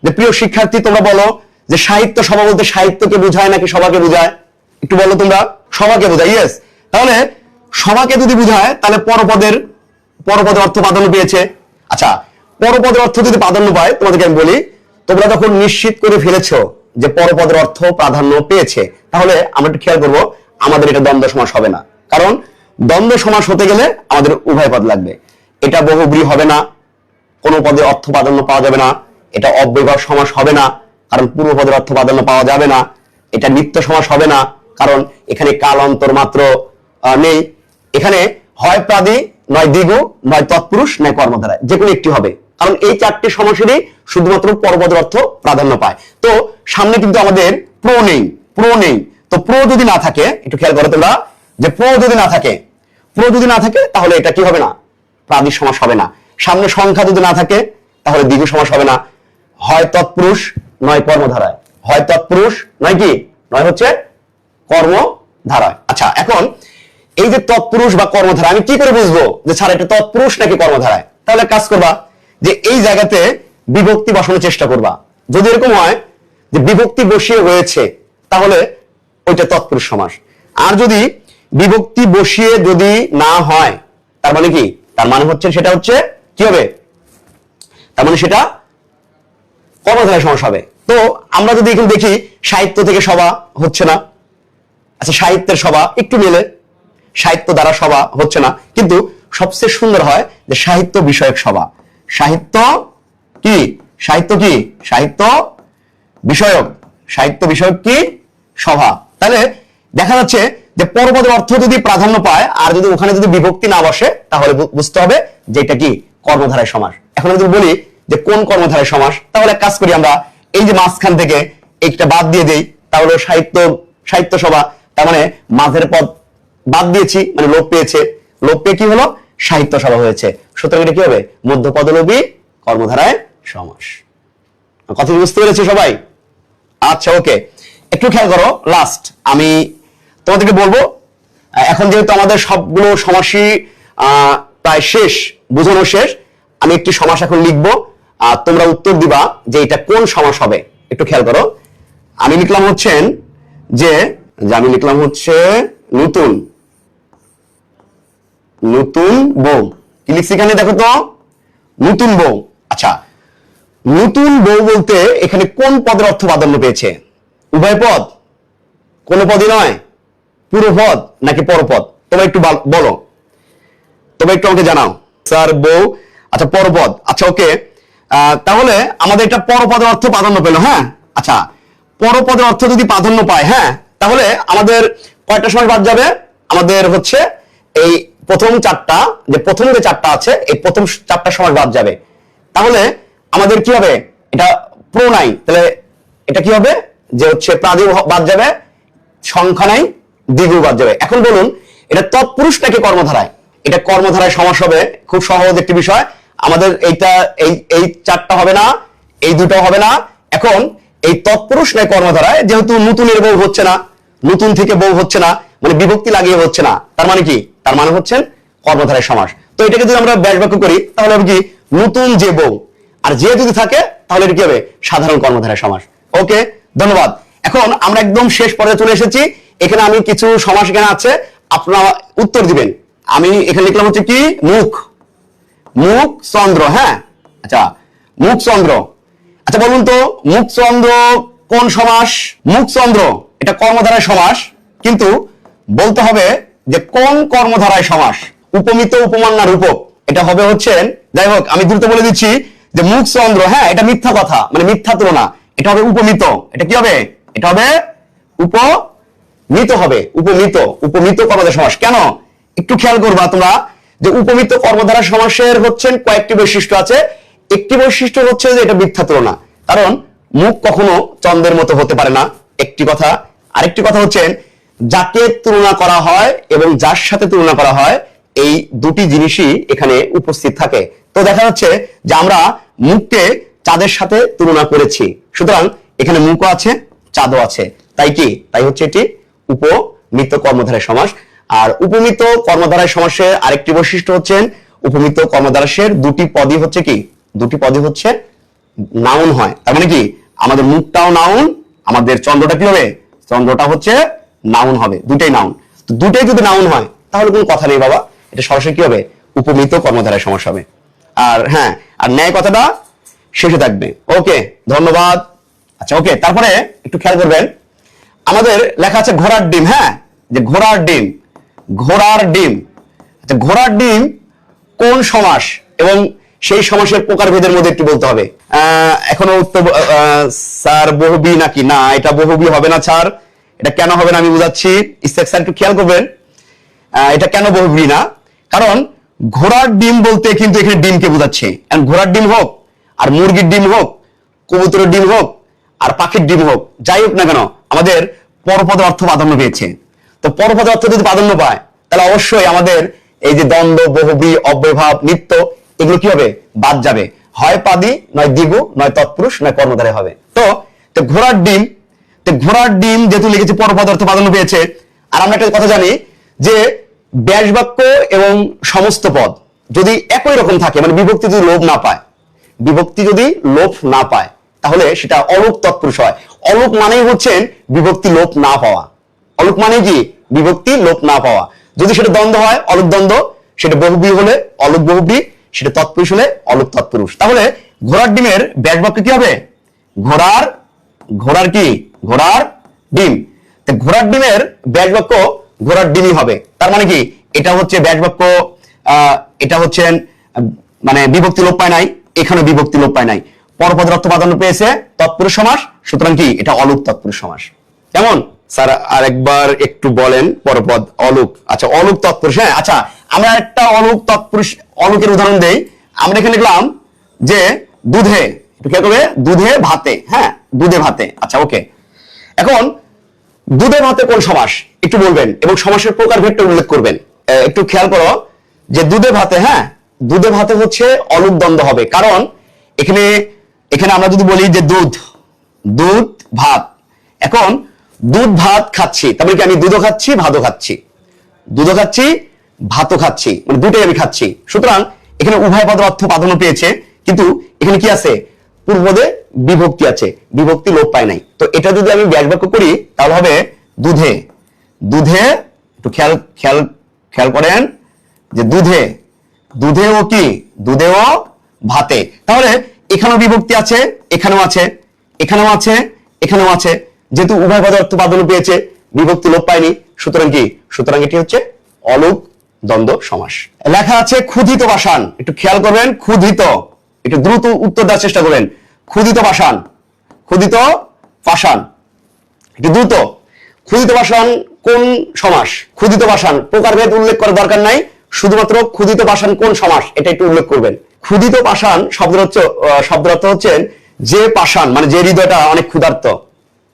যে প্রিয় শিক্ষার্থী, তোমরা বলো যে সাহিত্য সভা বলতে সাহিত্যকে বোঝায় নাকি সভাকে বোঝায়? একটু বলো তোমরা। সভাকে বোঝায়। ইয়েস, তাহলে সভাকে যদি বোঝায় তাহলে পরপদের অর্থ প্রাধান্য পেয়েছে। আচ্ছা, পরপদের অর্থ যদি প্রাধান্য পায়, তোমাদেরকে আমি বলি, তোমরা যখন নিশ্চিত করে ফেলেছো যে পরপদের অর্থ প্রাধান্য পেয়েছে, তাহলে আমরা একটু খেয়াল করবো, আমাদের এটা দ্বন্দ্ব সমাস হবে না। কারণ দ্বন্দ্ব সমাস হতে গেলে আমাদের উভয় পদ লাগবে। এটা বহুব্রী হবে না, কোনো পদে অর্থ প্রাধান্য পাওয়া যাবে না। এটা অব্যয়ভাব সমাস হবে না, কারণ পূর্ব পদের অর্থ প্রাধান্য পাওয়া যাবে না। এটা নিত্য সমাস হবে না, কারণ এখানে কাল অন্তর মাত্র নেই। এখানে হয় প্রাদি, নয় দ্বিগু, নয় তৎপুরুষ, নয় কর্মধারায়, যে কোনো একটি হবে। কারণ এই চারটি সমাসেরই শুধুমাত্র পরপদের অর্থ প্রাধান্য পায়। তো সামনে কিন্তু আমাদের প্র নেই, তো প্র যদি না থাকে, একটু খেয়াল করো তোমরা, যে প্র যদি না থাকে তাহলে এটা কি হবে না? প্রাদি সমাস হবে না। সামনে সংখ্যা যদি না থাকে তাহলে দ্বিগু সমাস হবে না। হয় তৎপুরুষ নয় কর্মধারায়, হয় তৎপুরুষ নয় কি, নয় হচ্ছে কর্মধারায়। আচ্ছা, এখন এই যে তৎপুরুষ বা কর্মধারা, আমি কি করে বুঝবো যে স্যার এটা তৎপুরুষ নাকি কর্মধারায়? তাহলে কাজ করবা যে এই জায়গাতে বিভক্তি বসানোর চেষ্টা করবা। যদি এরকম হয় যে বিভক্তি বসিয়ে হয়েছে, তাহলে ওইটা তৎপুরুষ সমাস। আর যদি বিভক্তি বসিয়ে যদি না হয়, তার মানে কি? তার মানে হচ্ছে সেটা হচ্ছে কি হবে? তার মানে সেটা কর্মধারায় সমাস হবে। তো আমরা যদি এখানে দেখি সাহিত্য থেকে সভা হচ্ছে না, আচ্ছা সাহিত্যের সভা একটু মেলে, সাহিত্য দ্বারা সভা হচ্ছে না, কিন্তু সবচেয়ে সুন্দর হয় যে সাহিত্য বিষয়ক সভা। সাহিত্য কি? সাহিত্য কি? সাহিত্য বিষয়ক, সাহিত্য বিষয়ক কি? সভা। তাহলে দেখা যাচ্ছে যে পরপদের অর্থ যদি প্রাধান্য পায় আর যদি ওখানে যদি বিভক্তি না বসে তাহলে বুঝতে হবে যে এটা কি কর্মধারায় সমাস। এখন যদি বলি যে কোন কর্মধারায় সমাস, তাহলে এক কাজ করি আমরা, এই যে মাঝখান থেকে একটা বাদ দিয়ে দেই, তাহলে সাহিত্য সভা, তার মানে মাঝের পদ বাদ দিয়েছি মানে লোপ পেয়েছে, লোপ পেয়ে কি হলো? সাহিত্য সভা হয়েছে। সুতরাং এটা কি হবে? মধ্যপদলোপী কর্মধারায় সমাস। কথা বুঝতে পেরেছি সবাই? আচ্ছা ওকে, একটু খেয়াল করো, লাস্ট আমি তোমাদেরকে বলবো, এখন যেহেতু আমাদের সবগুলো সমাসই প্রায় শেষ, বোঝানো শেষ, আমি একটি সমাস এখন লিখবো আর তোমরা উত্তর দিবা যে এটা কোন সমাস হবে। একটু খেয়াল করো, আমি লিখলাম হচ্ছে নতুন বউ। কি লিখছি এখানে দেখো তো? নতুন বউ। আচ্ছা, নতুন বউ বলতে এখানে কোন পদের অর্থ প্রাধান্য পেয়েছে? উভয় পদ, কোন পদই নয়, পুরো পদ নাকি পরপদ? তোমরা একটু বলো, তোমরা একটু আমাকে জানাও। স্যার বউ, আচ্ছা পরপদ। আচ্ছা ওকে, তাহলে আমাদের এটা পরপদের অর্থ প্রাধান্য পেল। হ্যাঁ আচ্ছা, পরপদের অর্থ যদি প্রাধান্য পায়, হ্যাঁ, তাহলে আমাদের কয়টা সমাস বাদ যাবে? আমাদের হচ্ছে এই প্রথম যে চারটা আছে, এই প্রথম চারটা সমাস বাদ যাবে। তাহলে আমাদের কি হবে? এটা প্রণয়, তাহলে এটা কি হবে? যে হচ্ছে প্রাদিও বাদ যাবে, সংখ্যা নাই, দ্বিগু বাদ যাবে। এখন বলুন এটা তৎপুরুষ নাকি কর্মধারায়? এটা কর্মধারায় সমাস হবে। খুব সহজ একটি বিষয়। আমাদের এই চারটা হবে না, এই দুটো হবে না। এখন এই তৎপুরুষ নাই কর্মধারায়, যেহেতু নতুনের বউ হচ্ছে না, নতুন থেকে বউ হচ্ছে না, মানে বিভক্তি লাগিয়ে হচ্ছে না, তার মানে কি? তার মানে হচ্ছেন কর্মধারায় সমাস। তো এটাকে যদি আমরা ব্যাস বাক্য করি তাহলে হবে কি? নতুন যে বউ, আর যে যদি থাকে তাহলে এটা কি হবে? সাধারণ কর্মধারায় সমাস। ওকে, ধন্যবাদ। এখন আমরা একদম শেষ পর্যায়ে চলে এসেছি। এখানে আমি কিছু সমাস এখানে আছে, আপনারা উত্তর দিবেন। আমি এখানে লিখলাম হচ্ছে কি? মুখ চন্দ্র। হ্যাঁ আচ্ছা, মুখ চন্দ্র। আচ্ছা বলুন তো, মুখ চন্দ্র কোন সমাস? মুখ চন্দ্র এটা কর্মধারায় সমাস, কিন্তু বলতে হবে যে কোন কর্মধারায় সমাস। উপমিত, উপমান না রূপক? এটা হবে হচ্ছেন, যাই হোক আমি দ্রুত বলে দিচ্ছি যে মুখ চন্দ্র, হ্যাঁ এটা মিথ্যা কথা, মানে মিথ্যা তুলনা। এটা হবে উপমিত। এটা কি হবে? এটা হবে উপমিত হবে। উপমিত কর্মধারায় সমাস। কেন? একটু খেয়াল করবা তোমরা যে উপমিত কর্মধারা সমাসের হচ্ছেন কয়েকটি বৈশিষ্ট্য আছে। একটি বৈশিষ্ট্য হচ্ছে যে এটা মিথ্যা তুলনা, কারণ মুখ কখনো চন্দ্রের মতো হতে পারে না, একটি কথা। আরেকটি কথা হচ্ছে যাকে তুলনা করা হয় এবং যার সাথে তুলনা করা হয়, এই দুটি জিনিসই এখানে উপস্থিত থাকে। তো দেখা যাচ্ছে যে আমরা মুখকে চাঁদের সাথে তুলনা করেছি, সুতরাং এখানে মুখও আছে, চাঁদও আছে। তাই হচ্ছে এটি উপমিত কর্মধারায় সমাস। আর উপমিত কর্মধারায় সমাসের আরেকটি বৈশিষ্ট্য হচ্ছেন উপমিত কর্মধারায়ের দুটি পদই হচ্ছে কি? দুটি পদই হচ্ছে নাউন হয়। তার মানে কি? আমাদের মুখটাও নাউন, আমাদের চন্দ্রটা কি হবে? চন্দ্রটা হচ্ছে নাউন হবে, দুটাই নাউন। তো দুটাই যদি নাউন হয় তাহলে কোনো কথা নেই বাবা, এটা সরাসরি কি হবে? উপমিত কর্মধারায় সমাস হবে। আর হ্যাঁ, আর ন্যায় কথাটা শেষে থাকবে। ওকে, ধন্যবাদ। আচ্ছা ওকে, তারপরে একটু খেয়াল করবেন, আমাদের লেখা আছে ঘোড়ার ডিম। হ্যাঁ, যে ঘোড়ার ডিম, আচ্ছা ঘোড়ার ডিম কোন সমাস এবং সেই সমাসের প্রকারভেদের মধ্যে একটু বলতে হবে। এখনো উত্তর স্যার বহুবি নাকি? না, এটা বহুবি হবে না স্যার। এটা কেন হবে না আমি বুঝাচ্ছি, স্যার একটু খেয়াল করবেন। এটা কেন বহুবি না? কারণ ঘোড়ার ডিম বলতে কিন্তু এখানে ডিমকে বোঝাচ্ছে। ঘোড়ার ডিম হোক আর মুরগির ডিম হোক, কবুতরের ডিম হোক আর পাখির ডিম হোক, যাই হোক না কেন, আমাদের পরপদের অর্থ প্রাধান্য পেয়েছে। তো পরপদের অর্থ যদি প্রাধান্য পায় তাহলে অবশ্যই আমাদের এই যে দ্বন্দ্ব, বহুব্রী, অব্যয়ভাব, নিত্য, এগুলো কি হবে? বাদ যাবে। হয় পাদি, নয় দ্বিগু, নয় তৎপুরুষ, নয় কর্মধারায় হবে। তো ঘোড়ার ডিম যেহেতু লিখেছে পরপদ অর্থ প্রাধান্য পেয়েছে। আর আমরা একটা কথা জানি যে ব্যাস বাক্য এবং সমস্ত পদ যদি একই রকম থাকে, মানে বিভক্তি যদি লোপ না পায় তাহলে সেটা অলোপ তৎপুরুষ হয়। অলোপ মানেই হচ্ছেন বিভক্তি লোপ না পাওয়া। অলোপ মানে কি? বিভক্তি লোপ না পাওয়া। যদি সেটা দ্বন্দ্ব হয়, অলোপ দ্বন্দ্ব, সেটা বহুব্রী হলে অলোপ বহুব্রী, সেটা তৎপুরুষ হলে অলোপ তৎপুরুষ। তাহলে ঘোড়ার ডিমের ব্যাস বাক্য কি হবে? ঘোড়ার ঘোড়ার কি ঘোড়ার ডিম। ঘোড়ার ডিমের ব্যাস বাক্য ঘোড়ার ডিমই হবে। তার মানে কি এটা হচ্ছে ব্যাস বাক্য, এটা হচ্ছে মানে বিভক্তি লোপ পায় নাই, এখানে বিভক্তি লোপ পায় নাই, পরপদের অর্থ প্রাধান্য পেয়েছে, তৎপুরুষ সমাস, সুতরাং কি এটা অলুক তৎপুরুষ সমাস। কেমন স্যার আরেকবার একটু বলেন পরপদ অলুক। আচ্ছা অলুক তৎপুরুষ, হ্যাঁ আচ্ছা আমরা একটা অলুক তৎপুরুষ অলুকের উদাহরণ দেই। আমরা এখানে লিখলাম যে দুধে, একটু খেয়াল করবে, দুধে ভাতে, হ্যাঁ দুধে ভাতে। আচ্ছা ওকে, এখন দুধে ভাতে কোন সমাস একটু বলবেন এবং সমাসের প্রকার ভেদটা উল্লেখ করবেন। একটু খেয়াল করো যে দুধে ভাতে, হ্যাঁ দুধে ভাতে হচ্ছে অলুক দ্বন্দ্ব হবে, কারণ এখানে এখানে আমরা যদি বলি যে দুধ দুধ ভাত, এখন দুধ ভাত খাচ্ছি, তারপরে কি আমি দুধও খাচ্ছি ভাতও খাচ্ছি, দুধও খাচ্ছি ভাতও খাচ্ছি, মানে দুটোই আমি খাচ্ছি, সুতরাং এখানে উভয় পদের অর্থ প্রাধান্য পেয়েছে, কিন্তু এখানে কি আছে পূর্বপদে বিভক্তি আছে, বিভক্তি লোপ পায় নাই। তো এটা যদি আমি ব্যাস বাক্য করি তাহলে হবে দুধে দুধে, একটু খেয়াল খেয়াল খেয়াল করেন যে দুধে দুধেও কি দুধেও ভাতে, তাহলে এখানেও বিভক্তি আছে, এখানেও আছে, এখানেও আছে, এখানেও আছে, যেহেতু উভয় পদের অর্থ প্রাধান্য পেয়েছে, বিভক্তি লোপ পায়নি, সুতরাং কি সুতরাং এটি হচ্ছে অলুক দ্বন্দ্ব সমাস। লেখা আছে ক্ষুধিত পাষাণ, একটু খেয়াল করবেন, ক্ষুধিত, একটু দ্রুত উত্তর দেওয়ার চেষ্টা করবেন। ক্ষুধিত পাষাণ, ক্ষুধিত পাষাণ, একটু দ্রুত। ক্ষুধিত পাষাণ কোন সমাস? ক্ষুধিত পাষাণ প্রকারভেদ উল্লেখ করার দরকার নাই, শুধুমাত্র ক্ষুধিত পাষাণ কোন সমাস এটা একটু উল্লেখ করবেন। ক্ষুধিত পাষাণ শব্দের অর্থ হচ্ছে যে পাষাণ, মানে যে হৃদয়টা অনেক ক্ষুধার্ত,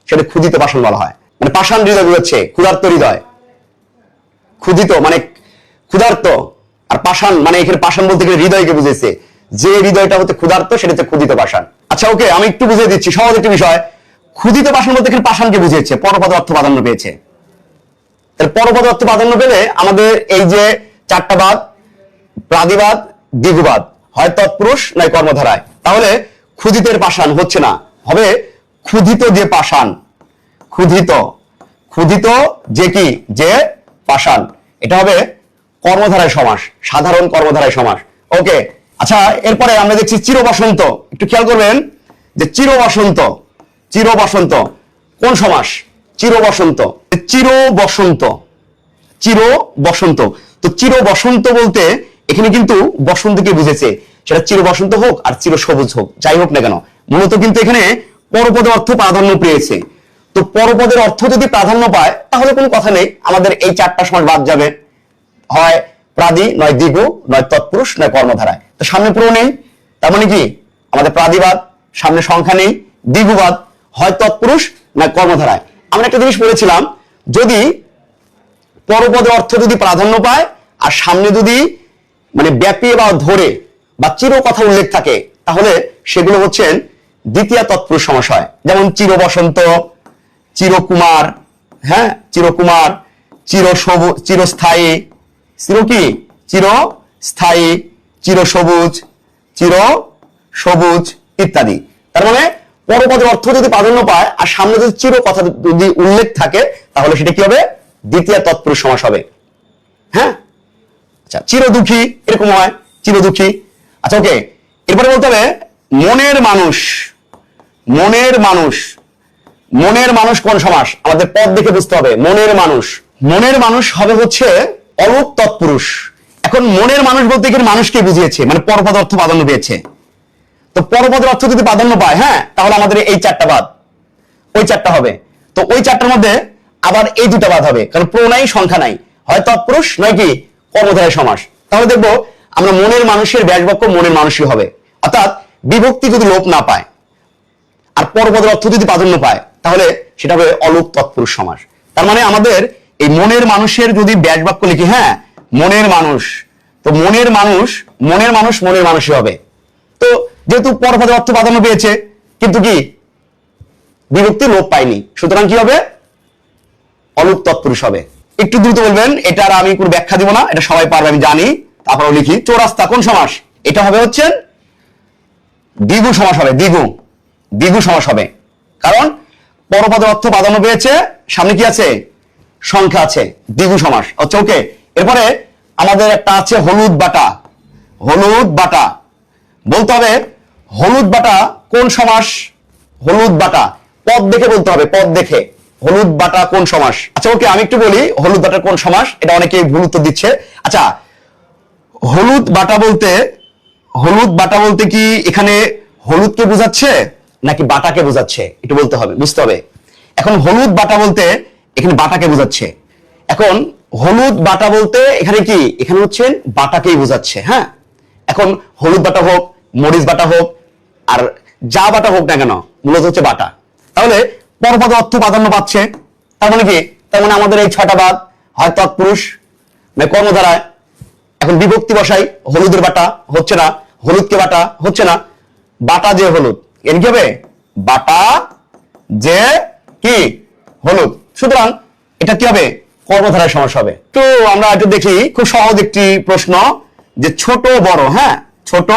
সেটা ক্ষুধিত পাষাণ বলা হয়। মানে পাষাণ হৃদয় বুঝাচ্ছে, ক্ষুধার্ত হৃদয়। ক্ষুধিত মানে ক্ষুধার্ত, আর পাষাণ মানে এখানে পাষাণ বলতে গেলে হৃদয়কে বুঝেছে, যে হৃদয়টা হচ্ছে ক্ষুধার্ত সেটা হচ্ছে ক্ষুধিত পাষাণ। আচ্ছা ওকে, আমি একটু বুঝিয়ে দিচ্ছি সহজ একটি বিষয়। ক্ষুধিত পাষাণ বলতে এখানে পাষাণকে বুঝিয়েছে, পরপদ অর্থ প্রাধান্য পেয়েছে। পরপদ অর্থ প্রাধান্য পেলে আমাদের এই যে চারটা বাদ, প্রাদিবাদ দ্বিগুবাদ, হয় তৎপুরুষ নয় কর্মধারায়, তাহলে ক্ষুধিতের পাষাণ হচ্ছে না, হবে ক্ষুধিত যে পাষাণ, ক্ষুধিত ক্ষুধিত যে কি যে পাষাণ, এটা হবে কর্মধারায় সমাস, সাধারণ কর্মধারায় সমাস। ওকে আচ্ছা, এরপরে আমরা দেখছি চির বসন্ত, একটু খেয়াল করবেন যে চির বসন্ত, চির বসন্ত কোন সমাস? চির বসন্ত, চির বসন্ত, চির বসন্ত। তো চির বসন্ত বলতে এখানে কিন্তু বসন্তকে বুঝেছে, সেটা চির বসন্ত হোক আর চির সবুজ হোক, যাই হোক না কেন, মূলত কিন্তু এখানে পরপদের অর্থ প্রাধান্য পেয়েছে। তো পরপদের অর্থ যদি প্রাধান্য পায় তাহলে কোনো কথা নেই, আমাদের এই চারটা সমাস বাদ যাবে, হয় প্রাদি নয় দ্বিগু নয় তৎপুরুষ নয় কর্মধারায়। তো সামনে পুরো নেই, তার মানে কি আমাদের প্রাদিবাদ, সামনে সংখ্যা নেই, দ্বিগুবাদ, হয় তৎপুরুষ নয় কর্মধারায়। আমরা একটা জিনিস বলেছিলাম, যদি পরপদের অর্থ যদি প্রাধান্য পায় আর সামনে যদি মানে ব্যাপী বা ধরে বা চির কথা উল্লেখ থাকে, তাহলে সেগুলো হচ্ছেন দ্বিতীয় তৎপুরুষ সমাস হয়। যেমন চির বসন্ত, চিরকুমার, হ্যাঁ চিরকুমার, চির সবুজ, চিরস্থায়ী, চির কি চিরস্থায়ী, চির সবুজ, চির সবুজ ইত্যাদি। তার মানে পরপদের অর্থ যদি প্রাধান্য পায় আর সামনে যদি চির কথা যদি উল্লেখ থাকে, তাহলে সেটা কি হবে? দ্বিতীয় তৎপুরুষ সমাস হবে। হ্যাঁ আচ্ছা, চির দুঃখী এরকম হয়, চির দুঃখী। আচ্ছা ওকে, এরপরে বলতে হবে মনের মানুষ, মনের মানুষ, মনের মানুষ কোন সমাস? আমাদের পদ দেখে বুঝতে হবে। মনের মানুষ, মনের মানুষ হবে হচ্ছে অলুক তৎপুরুষ। এখন মনের মানুষ বলতে গেলে মানুষকে বুঝিয়েছে, মানে পরপদ অর্থ প্রাধান্য পেয়েছে। তো পরপদের অর্থ যদি প্রাধান্য পায়, হ্যাঁ তাহলে আমাদের এই চারটা বাদ, ওই চারটা হবে। তো ওই চারটার মধ্যে আবার এই দুটা বাদ হবে, কারণ প্র নাই সংখ্যা নাই, হয় তৎপুরুষ নয় কি কর্মধারায় সমাস। তাহলে দেখবো আমরা মনের মানুষের ব্যাস বাক্য মনের মানুষই হবে, অর্থাৎ বিভক্তি যদি লোপ না পায় আর পরপদের অর্থ যদি প্রাধান্য পায়, তাহলে সেটা হবে অলুক তৎপুরুষ সমাস। তার মানে আমাদের এই মনের মানুষের যদি ব্যাস বাক্য লিখি, হ্যাঁ মনের মানুষ, তো মনের মানুষ, মনের মানুষ মনের মানুষই হবে। তো যেহেতু পরপদের অর্থ প্রাধান্য পেয়েছে কিন্তু কি বিভক্তি লোপ পায়নি, সুতরাং কি হবে? অলুক তৎপুরুষ হবে। একটু দ্রুত বলবেন, এটা আর আমি কোনো ব্যাখ্যা দিব না, এটা সবাই পারবে আমি জানি। তারপরে লিখি চৌরাস্তা কোন সমাস? এটা হবে হচ্ছে দ্বিগু সমাস হবে, দ্বিগু, দ্বিগু সমাস হবে, কারণ পরপদের অর্থ প্রাধান্য পেয়েছে, সামনে কি আছে সংখ্যা আছে, দ্বিগু সমাস হচ্ছে। ওকে, এরপরে আমাদের একটা আছে হলুদ বাটা, হলুদ বাটা বলতে হবে হলুদ বাটা কোন সমাস? হলুদ বাটা, পদ দেখে বলতে হবে, পদ দেখে। হলুদ বাটা কোন সমাস? আচ্ছা ওকে, আমি একটু বলি হলুদ বাটা কোন সমাস, এটা অনেকেই ভুল উত্তর দিচ্ছে। আচ্ছা হলুদ বাটা বলতে কি এখানে হলুদকে বোঝাচ্ছে নাকি বাটাকে বোঝাচ্ছে একটু বলতে হবে, বুঝতে হবে। এখন হলুদ বাটা বলতে এখানে বাটাকে বোঝাচ্ছে। এখন হলুদ বাটা বলতে এখানে কি, এখানে হচ্ছে বাটাকেই বোঝাচ্ছে। হ্যাঁ, এখন হলুদ বাটা হোক, মরিচ বাটা হোক, আর যা বাটা হোক না কেন, মূলত হচ্ছে বাটা। তাহলে পরপদ অর্থ প্রাধান্য পাচ্ছে। তার মানে কি, তার মানে আমাদের এই 6টা বাদ হয় তৎপুরুষ মানে কর্মধারায়। এখন বিভক্তি বসাই, হলুদের বাটা হচ্ছে না, হলুদকে বাটা হচ্ছে না, বাটা যে হলুদ, এর কি হবে বাটা যে কি হলুদ। সুতরাং এটা কি হবে, কর্মধারায় সমাস হবে। তো আমরা একটু দেখি, খুব সহজ একটি প্রশ্ন, যে ছোট বড়। হ্যাঁ, ছোট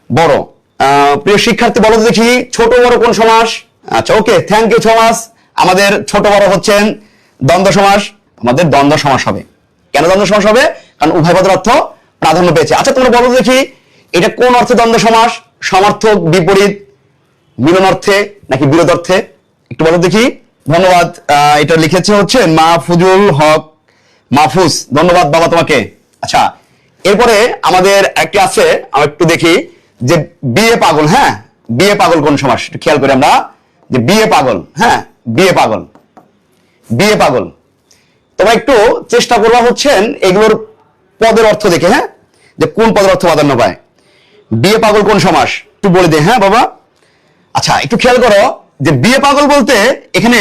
বড়। প্রিয় শিক্ষার্থী বলো তো দেখি, ছোট বড় কোন সমাস? আচ্ছা ওকে, থ্যাংক ইউ সমাস। আমাদের ছোট বড় হচ্ছেন দ্বন্দ্ব সমাস, আমাদের দ্বন্দ্ব সমাস হবে। কেন দ্বন্দ্ব সমাস হবে? কারণ উভয় পদের অর্থ প্রাধান্য পেয়েছে। আচ্ছা তোমরা বলো দেখি, এটা কোন অর্থে দ্বন্দ্ব সমাস? সমার্থক, বিপরীত, মিলন অর্থে নাকি বিরোধ অর্থে? একটু বলো দেখি। ধন্যবাদ, এটা লিখেছে হচ্ছে মাহফুজুল হক মাহফুজ, ধন্যবাদ বাবা তোমাকে। আচ্ছা এরপরে আমাদের একটি আছে, আমরা একটু দেখি যে বিয়ে পাগল। হ্যাঁ, বিয়ে পাগল কোন সমাস? একটু খেয়াল করি আমরা, যে বিয়ে পাগল। হ্যাঁ, বিয়ে পাগল, বিয়ে পাগল। তোমরা একটু চেষ্টা করবা হচ্ছেন এগুলোর পদের অর্থ দেখে, হ্যাঁ, যে কোন পদের অর্থ প্রাধান্য পায়। বিয়ে পাগল কোন সমাস একটু বলে দে। হ্যাঁ বাবা, আচ্ছা একটু খেয়াল করো যে বিয়ে পাগল বলতে এখানে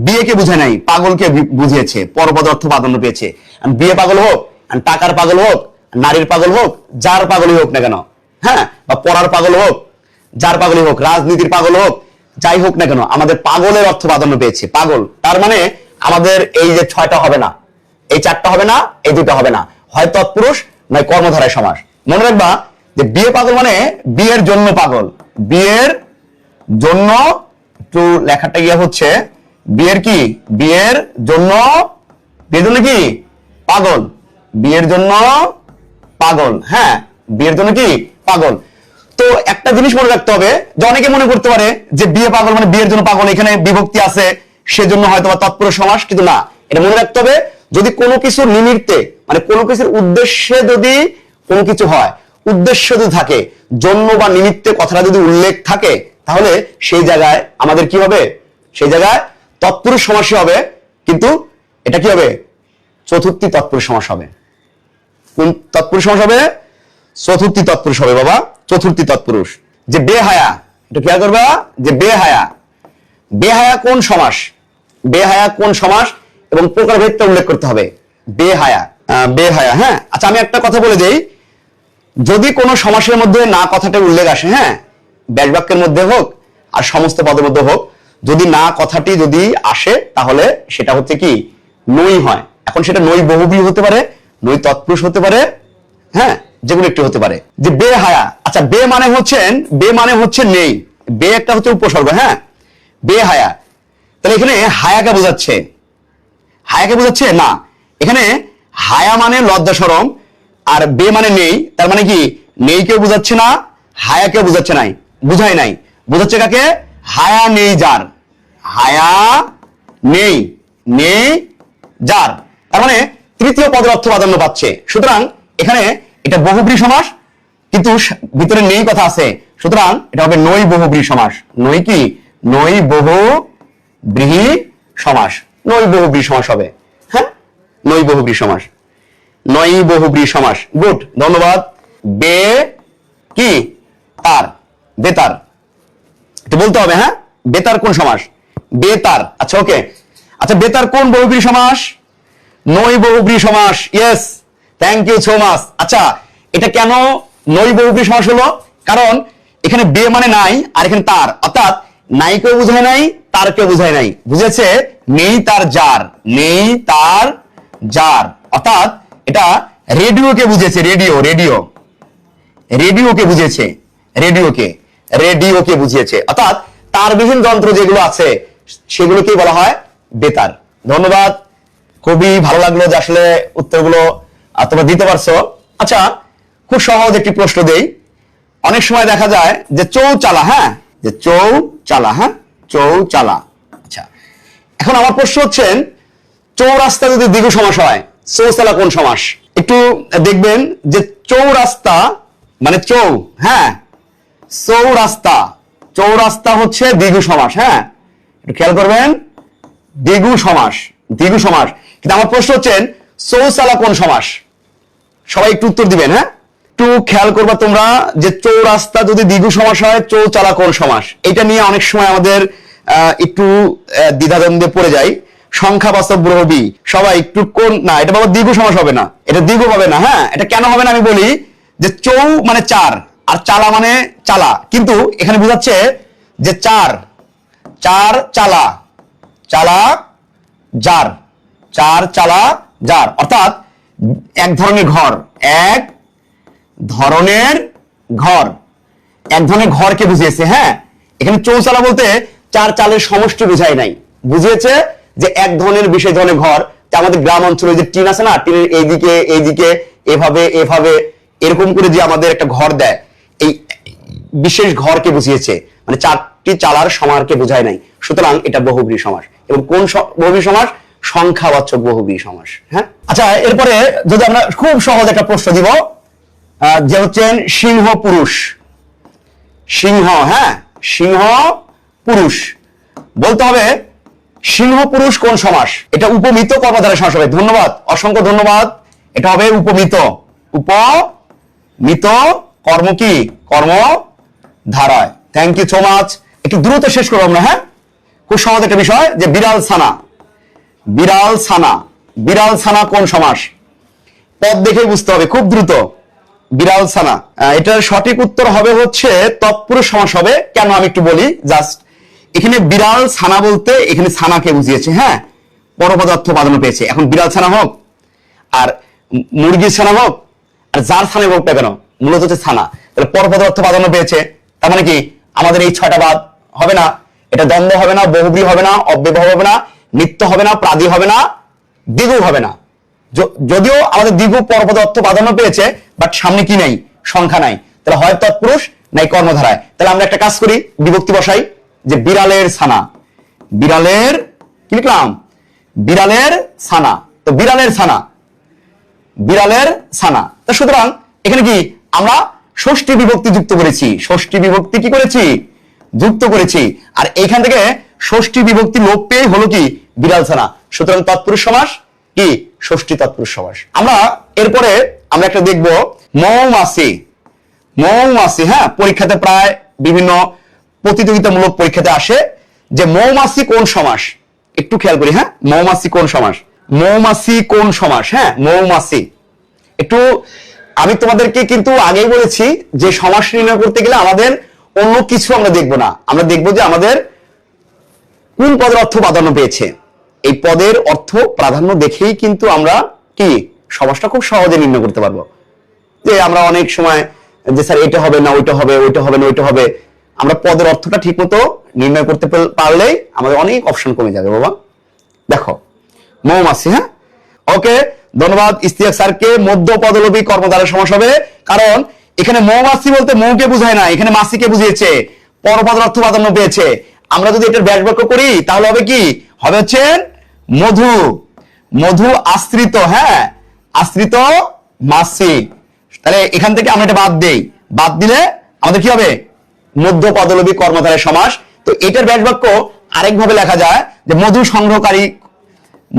বিয়েকে বুঝায় নাই, পাগলকে বুঝিয়েছে, পরপদ অর্থ প্রাধান্য পেয়েছে। বিয়ে পাগল হোক, টাকার পাগল হোক, নারীর পাগল হোক, যার পাগলই হোক না কেন, হ্যাঁ, বা পড়ার পাগল হোক, যার পাগলই হোক, রাজনীতির পাগল হোক, যাই হোক না কেন, আমাদের পাগলের অর্থ প্রাধান্য পেয়েছে, পাগল। তার মানে আমাদের এই যে 6টা হবে না, এই 4টা হবে না, এই 2টা হবে না, হয় তৎপুরুষ নয় কর্মধারায় সমাস। মনে রাখবা যে বিয়ে পাগল মানে বিয়ের জন্য পাগল, বিয়ের জন্য। একটু লেখাটা গিয়ে হচ্ছে বিয়ের কি, বিয়ের জন্য, বিয়ের জন্য কি পাগল, বিয়ের জন্য পাগল। হ্যাঁ, বিয়ের জন্য কি পাগল। তো একটা জিনিস মনে রাখতে হবে, যে অনেকে মনে করতে পারে যে বিয়ে পাগল মানে বিয়ের জন্য পাগল, এখানে বিভক্তি আছে সেজন্য হয়তো বা তৎপুরুষ সমাস, কিন্তু না। এটা মনে রাখতে হবে, যদি কোনো কিছুর নিমিত্তে মানে কোনো কিছুর উদ্দেশ্যে যদি কোনো কিছু হয়, উদ্দেশ্য যদি থাকে, জন্য বা নিমিত্তে কথাটা যদি উল্লেখ থাকে, তাহলে সেই জায়গায় আমাদের কি হবে, সেই জায়গায় তৎপুরুষ সমাসই হবে। কিন্তু এটা কি হবে, চতুর্থী তৎপুরুষ সমাস হবে। কোন তৎপুরুষ সমাস হবে? চতুর্থী তৎপুরুষ হবে বাবা, চতুর্থী তৎপুরুষ। যে বেহায়া, এটা খেয়াল করবা, যে বেহায়া, বেহায়া কোন সমাস? বেহায়া কোন সমাস এবং প্রকারভেদটা উল্লেখ করতে হবে। বেহায়া, বেহায়া। হ্যাঁ, আচ্ছা আমি একটা কথা বলে দেই, যদি কোনো সমাসের মধ্যে না কথাটা উল্লেখ আসে, হ্যাঁ, ব্যাস বাক্যের মধ্যে হোক আর সমস্ত পদের মধ্যে হোক, যদি না কথাটি যদি আসে, তাহলে সেটা হচ্ছে কি নই হয়। এখন সেটা নই বহুব্রী হতে পারে, নই তৎপুরুষ হতে পারে, হ্যাঁ, যেগুলো একটু হতে পারে। যে বেহায়া, আচ্ছা বে মানে হচ্ছেন, বে মানে হচ্ছে নেই, বে একটা হচ্ছে উপসর্গ। হ্যাঁ, বেহায়া, তাহলে এখানে হায়াকে বোঝাচ্ছে, হায়াকে বোঝাচ্ছে না, এখানে হায়া মানে লজ্জা শরম, আর বে মানে নেই। তার মানে কি নেই কেউ বোঝাচ্ছে না, হায়াকে বোঝাচ্ছে নাই, বুঝাই নাই, বোঝাচ্ছে কাকে? হায়া নেই যার, হায়া নেই, নেই যার। তার মানে তৃতীয় পদের অর্থ প্রাধান্য পাচ্ছে। সুতরাং এখানে এটা বহুব্রী সমাস, কিন্তু ভিতরে নেই কথা আছে, সুতরাং এটা হবে নই বহুব্রী সমাস। নই কি, নই বহুব্রী সমাস, নই বহুব্রী সমাস হবে। হ্যাঁ, নই বহুব্রী সমাস, নই বহুব্রী সমাস। গুড, ধন্যবাদ। বে কি তার, বেতার, এটা বলতে হবে। হ্যাঁ, বেতার কোন সমাস? বেতার। আচ্ছা ওকে, আচ্ছা বেতার কোন বহুব্রী সমাস? নই বহুব্রী সমাস। Yes, thank you so much. আচ্ছা এটা কেন নই বহুব্রী সমাস হলো? কারণ এখানে বে মানে নাই, আর এখানে তার, অর্থাৎ নাই কেউ বুঝায় নাই, তার কেউ বুঝায় নাই, বুঝেছে? নেই তার যার, নেই তার যার, অর্থাৎ এটা রেডিওকে বুঝেছে, রেডিও, রেডিও, রেডিওকে বুঝেছে, রেডিওকে, রেডিওকে বুঝিয়েছে, অর্থাৎ তারবিহীন যন্ত্র যেগুলো আছে সেগুলোকেই বলা হয় বেতার। ধন্যবাদ, খুবই ভালো লাগলো যে আসলে উত্তরগুলো তোমরা দিতে পারছো। আচ্ছা খুব সহজ একটি প্রশ্ন দেই। অনেক সময় দেখা যায় যে চৌচালা, হ্যাঁ, যে চৌচালা, হ্যাঁ, চৌচালা। আচ্ছা, এখন আমার প্রশ্ন হচ্ছে চৌরাস্তা যদি দ্বিগু সমাস হয়, চৌচালা কোন সমাস? একটু দেখবেন যে চৌরাস্তা মানে চৌ, হ্যাঁ, চৌরাস্তা, চৌরাস্তা হচ্ছে দ্বিগু সমাস। হ্যাঁ, একটু খেয়াল করবেন, দ্বিগু সমাস, দ্বিগু সমাস। কিন্তু আমার প্রশ্ন হচ্ছে চৌচালা কোন সমাস? সবাই একটু উত্তর দিবেন। হ্যাঁ, একটু খেয়াল করবা তোমরা যে চৌরাস্তা যদি দ্বিগু সমাস হয়, চৌচালা কোন সমাস? এটা নিয়ে অনেক সময় আমাদের একটু দ্বিধাদ্বন্দ্বে পড়ে যায়। সংখ্যাবাচক বহুব্রীহি, সবাই একটু কোন, না এটা বাবা দ্বিগু সমাস হবে না, এটা দ্বিগু হবে না। হ্যাঁ, এটা কেন হবে না আমি বলি, যে চৌ মানে চার আর চালা মানে চালা, কিন্তু এখানে বোঝাচ্ছে যে চার, চার চালা, চালা যার, চার চালা যার, অর্থাৎ এক ধরনের ঘর, এক ধরনের ঘর, এক ধরনের ঘরকে বুঝিয়েছে। হ্যাঁ, এখানে চৌচালা বলতে চার চালের সমষ্টি বুঝাই নাই, বুঝিয়েছে যে এক ধরনের বিশেষ ধরনের ঘর। আমাদের গ্রাম অঞ্চলে যে টিন আছে না, টিনের এইদিকে এইদিকে এভাবে এভাবে এরকম করে যে আমাদের একটা ঘর দেয়, এই বিশেষ ঘরকে বুঝিয়েছে, মানে চারটি চালার সমারকে বোঝায় নাই। সুতরাং এটা বহুব্রীহি সমাস। এবং কোন বহুব্রীহি সমাস? সংখ্যাবাচক বহুব্রীহি সমাস। হ্যাঁ, আচ্ছা, এরপরে যদি আমরা খুব সহজ একটা প্রশ্ন দিব, যে হচ্ছেন সিংহ পুরুষ, সিংহ, হ্যাঁ, সিংহ পুরুষ, বলতে হবে সিংহ পুরুষ কোন সমাস? এটা উপমিত কর্মধারয় সমাস হবে। ধন্যবাদ, অসংখ্য ধন্যবাদ। এটা হবে উপমিত, উপমিত কর্ম কি? কর্মধারয়। Thank you so much. একটু দ্রুত শেষ করবো আমরা। হ্যাঁ, খুব সহজ একটা বিষয়, যে বিড়াল ছানা, বিড়াল ছানা, বিড়াল ছানা কোন সমাস? পদ দেখে বুঝতে হবে, খুব দ্রুত। বিড়াল ছানা, এটার সঠিক উত্তর হবে হচ্ছে তৎপুরুষ সমাস হবে। কেন আমি একটু বলি, জাস্ট এখানে বিড়াল ছানা বলতে এখানে ছানাকে বুঝিয়েছে। হ্যাঁ, পরপদার্থ প্রাধান্য পেয়েছে। এখন বিড়াল ছানা হোক আর মুরগির ছানা হোক আর যার ছানা হোক না কেন, মূলত হচ্ছে ছানা, তাহলে পরপদার্থ প্রাধান্য পেয়েছে। তার মানে কি আমাদের এই ছয়টা বাদ হবে না, এটা দ্বন্দ্ব হবে না, বহুব্রীহি হবে না, অব্যয়ভাব হবে না, নিত্য হবে না, প্রাদি হবে না, দ্বিগু হবে না। যদিও আমাদের দ্বিগু পরপদ অর্থ প্রাধান্য পেয়েছে, বাট সামনে কি নাই? সংখ্যা নাই। তাহলে হয় তৎপুরুষ নাই কর্মধারায়। তাহলে আমরা একটা কাজ করি, বিভক্তি বসাই, যে বিড়ালের ছানা, বিড়ালের কি লিখলাম? বিড়ালের ছানা। তো বিড়ালের ছানা, বিড়ালের ছানা। তো সুতরাং এখানে কি আমরা ষষ্ঠী বিভক্তি যুক্ত করেছি, ষষ্ঠী বিভক্তি কি করেছি? যুক্ত করেছি। আর এইখান থেকে ষষ্ঠী বিভক্তি লোপ পেয়ে হলো কি? বিড়াল ছানা। সুতরাং তৎপুরুষ সমাস কি? ষষ্ঠী তৎপুরুষ সমাস। আমরা এরপরে আমরা একটা দেখব মৌমাছি, মৌমাছি। হ্যাঁ, পরীক্ষাতে প্রায় বিভিন্ন প্রতিযোগিতামূলক পরীক্ষাতে আসে যে মৌমাছি কোন সমাস? একটু খেয়াল করি। হ্যাঁ, মৌমাছি কোন সমাস? মৌমাছি কোন সমাস? হ্যাঁ, মৌমাছি। একটু আমি তোমাদেরকে কিন্তু আগেই বলেছি যে সমাস নির্ণয় করতে গেলে আমাদের অন্য কিছু আমরা দেখব না, আমরা দেখব যে আমাদের কোন পদের অর্থ প্রাধান্য পেয়েছে। এই পদের অর্থ প্রাধান্য দেখেই কিন্তু আমরা কি সমাসটা খুব সহজে নির্ণয় করতে পারবো। যে আমরা অনেক সময় যে স্যার এটা হবে না ওইটা হবে, ওইটা হবে না ওইটা হবে, আমরা পদের অর্থটা ঠিক মতো নির্ণয় করতে পারলেই আমাদের অনেক অপশন কমে যাবে বাবা। দেখো মৌমাছি। হ্যাঁ, ওকে, ধন্যবাদ ইস্তিয়াক স্যারকে। মধ্য পদলোপী কর্মধারয় সমাস হবে, কারণ এখানে মৌমাছি বলতে মৌকে বুঝায় না, এখানে মাছিকে বুঝিয়েছে, পরপদের অর্থ প্রাধান্য পেয়েছে। আমরা যদি এটার ব্যাস বাক্য করি তাহলে হবে কি? হবে হচ্ছে মধু, মধু আশ্রিত, হ্যাঁ, আশ্রিত মাছি। তাহলে এখান থেকে আমরা এটা বাদ দেই, বাদ দিলে আমাদের কি হবে? মধ্য পদলোপী কর্মধারয় সমাস। তো এটার ব্যাস বাক্য আরেকভাবে লেখা যায় যে মধু সংগ্রহকারী,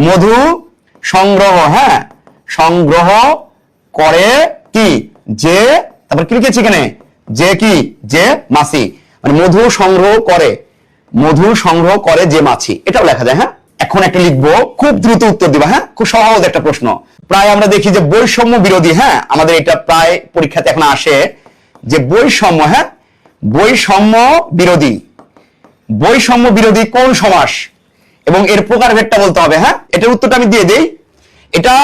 মধু সংগ্রহ, হ্যাঁ, সংগ্রহ করে কি? যে, তারপর কি লিখেছি এখানে? যে কি? যে মাছি, মানে মধু সংগ্রহ করে, মধু সংগ্রহ করে যে মাছি, এটাও লেখা যায়। হ্যাঁ, এখন একটা লিখবো, খুব দ্রুত উত্তর দিবা। হ্যাঁ, খুব সহজ একটা প্রশ্ন। প্রায় আমরা দেখি যে বৈষম্য বিরোধী, হ্যাঁ, আমাদের এটা প্রায় পরীক্ষাতে এখন আসে যে বৈষম্য, হ্যাঁ, বৈষম্য বিরোধী, বৈষম্য বিরোধী কোন সমাস? এবং এর প্রকারভেদটা বলতে হবে। হ্যাঁ, এটার উত্তরটা আমি দিয়ে দেই। এটা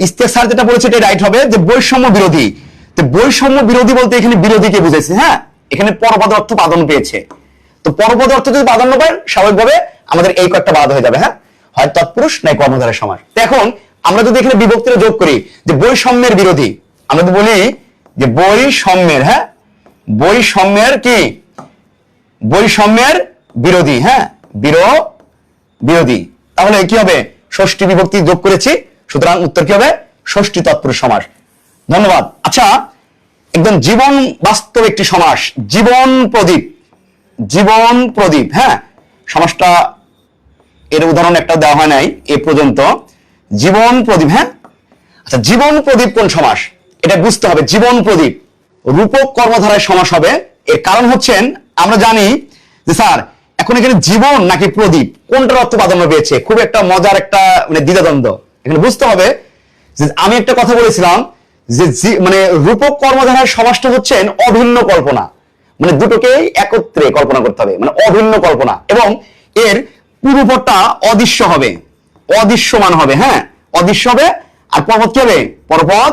ইস্তিয়াক স্যার যেটা বলেছে এটা রাইট হবে, যে বৈষম্য বিরোধী। তো বৈষম্য বিরোধী বলতে এখানে বিরোধীকে বুঝাইছে। হ্যাঁ, এখানে পরপদ অর্থ প্রাধান্য পেয়েছে। তো পরপদ অর্থ যদি প্রাধান্য পায়, স্বাভাবিকভাবে আমাদের এই কয়েকটা বাদ হয়ে যাবে। হ্যাঁ, হয় তৎপুরুষ নাই কর্মধারয় সমাস। তো এখন আমরা যদি এখানে বিভক্তিটা যোগ করি যে বৈষম্যের বিরোধী, আমরা যদি বলি যে বৈষম্যের, হ্যাঁ, বৈষম্যের কি? বৈষম্যের বিরোধী, হ্যাঁ, বিরোধী। তাহলে কি হবে? ষষ্ঠী বিভক্তি যোগ করেছি, সুতরাং উত্তর কি হবে? ষষ্ঠী তৎপুরুষ সমাস। ধন্যবাদ। আচ্ছা, একদম জীবন বাস্তব একটি সমাস, জীবন প্রদীপ, হ্যাঁ, সমাসটা এর উদাহরণ একটা দেওয়া হয় নাই এ পর্যন্ত। জীবন প্রদীপ, হ্যাঁ, আচ্ছা, জীবন প্রদীপ কোন সমাস? এটা বুঝতে হবে। জীবন প্রদীপ রূপক কর্মধারায় সমাস হবে। এর কারণ হচ্ছেন, আমরা জানি যে স্যার এখন এখানে জীবন নাকি প্রদীপ কোনটার অর্থ প্রাধান্য পেয়েছে, খুব একটা মজার একটা মানে দ্বিধাদ্বন্দ্ব এখানে বুঝতে হবে। যে আমি একটা কথা বলেছিলাম যে মানে রূপক কর্মধারায় সমাসটা হচ্ছেন অভিন্ন কল্পনা, মানে দুটোকেই একত্রে কল্পনা করতে হবে, মানে অভিন্ন কল্পনা, এবং এর পূর্বপদটা অদৃশ্য হবে, অদৃশ্যমান হবে, হ্যাঁ, অদৃশ্য হবে। আর পরপদ কি হবে? পরপদ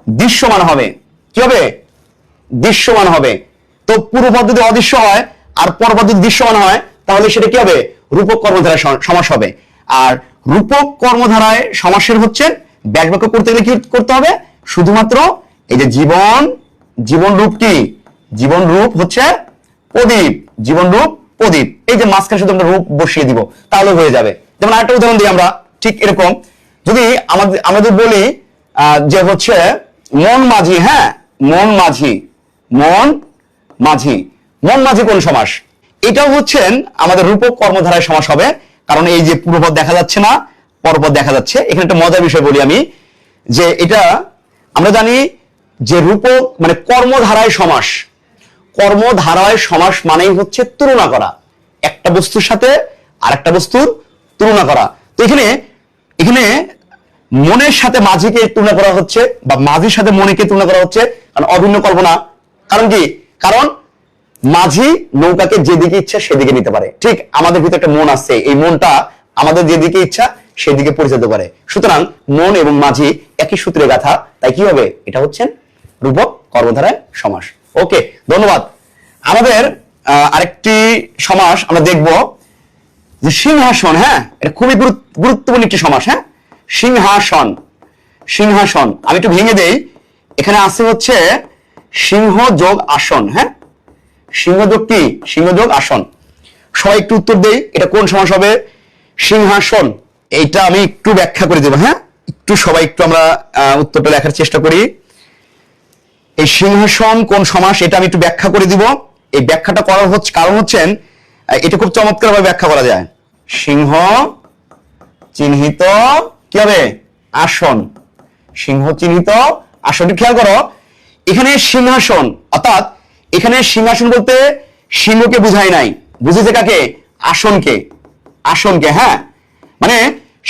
দৃশ্যমান হবে। কি হবে? দৃশ্যমান হবে। তো পূর্বপদ যদি অদৃশ্য হয় আর পরপদ যদি দৃশ্যমান হয়, তাহলে সেটা কি হবে? রূপক কর্মধারায় সমাস হবে। আর রূপক কর্মধারায় সমাসের হচ্ছে ব্যাস বাক্য করতে গেলে কি করতে হবে? শুধুমাত্র এই যে জীবন রূপ কি? জীবন রূপ হচ্ছে প্রদীপ, জীবন রূপ প্রদীপ, এই যে মাঝখানে শুধু আমরা রূপ বসিয়ে দিব তাহলে হয়ে যাবে। যেমন আরেকটা উদাহরণ দিই আমরা, ঠিক এরকম যদি আমাদের বলি যে হচ্ছে মন মাঝি, হ্যাঁ, মন মাঝি কোন সমাস? এটাও হচ্ছেন আমাদের রূপক কর্মধারায় সমাস হবে, কারণ এই যে পূর্বপদ দেখা যাচ্ছে না, পরপদ দেখা যাচ্ছে। এখানে একটা মজার বিষয় বলি আমি, যে এটা আমরা জানি যে রূপক মানে কর্মধারায় সমাস মানেই হচ্ছে তুলনা করা, একটা বস্তুর সাথে আরেকটা বস্তুর তুলনা করা। তো এখানে মনের সাথে মাঝিকে তুলনা করা হচ্ছে, বা মাঝির সাথে মনিকে তুলনা করা হচ্ছে, কারণ অভিন্ন কল্পনা। কারণ কি? কারণ মাঝি নৌকাকে যেদিকে ইচ্ছা সেদিকে নিতে পারে। ঠিক আমাদের ভিতরে একটা মন আছে, এই মনটা আমাদের যেদিকে ইচ্ছা সেদিকে পরিচালিত করে। সুতরাং মন এবং মাঝি একই সূত্রে গাথা, তাই কি হবে? এটা হচ্ছেন রূপক কর্মধারায় সমাস। ওকে, ধন্যবাদ। আমাদের আরেকটি সমাস আমরা দেখব যে সিংহাসন, হ্যাঁ, এটা খুবই গুরুত্বপূর্ণ একটি সমাস, হ্যাঁ, সিংহাসন। আমি একটু ভেঙে দেই। এখানে আছে হচ্ছে সিংহ যোগ আসন, হ্যাঁ, সিংহ যোগ কি? সিংহ যোগ আসন। সবাই একটু উত্তর দেই, এটা কোন সমাস হবে? সিংহাসন। এইটা আমি একটু ব্যাখ্যা করে দেব, হ্যাঁ, সবাই একটু আমরা উত্তরটা লেখার চেষ্টা করি। এই সিংহাসন কোন সমাস এটা আমি একটু ব্যাখ্যা করে দিব। এই ব্যাখ্যাটা করার কারণ হচ্ছেন এটা খুব চমৎকার ভাবে ব্যাখ্যা করা যায়। সিংহ চিহ্নিত কি হবে? আসন। সিংহ চিহ্নিত আসন। খেয়াল করো, এখানে সিংহাসন, অর্থাৎ এখানে সিংহাসন বলতে সিংহকে বুঝায় নাই, বুঝেছে কাকে? আসনকে, হ্যাঁ, মানে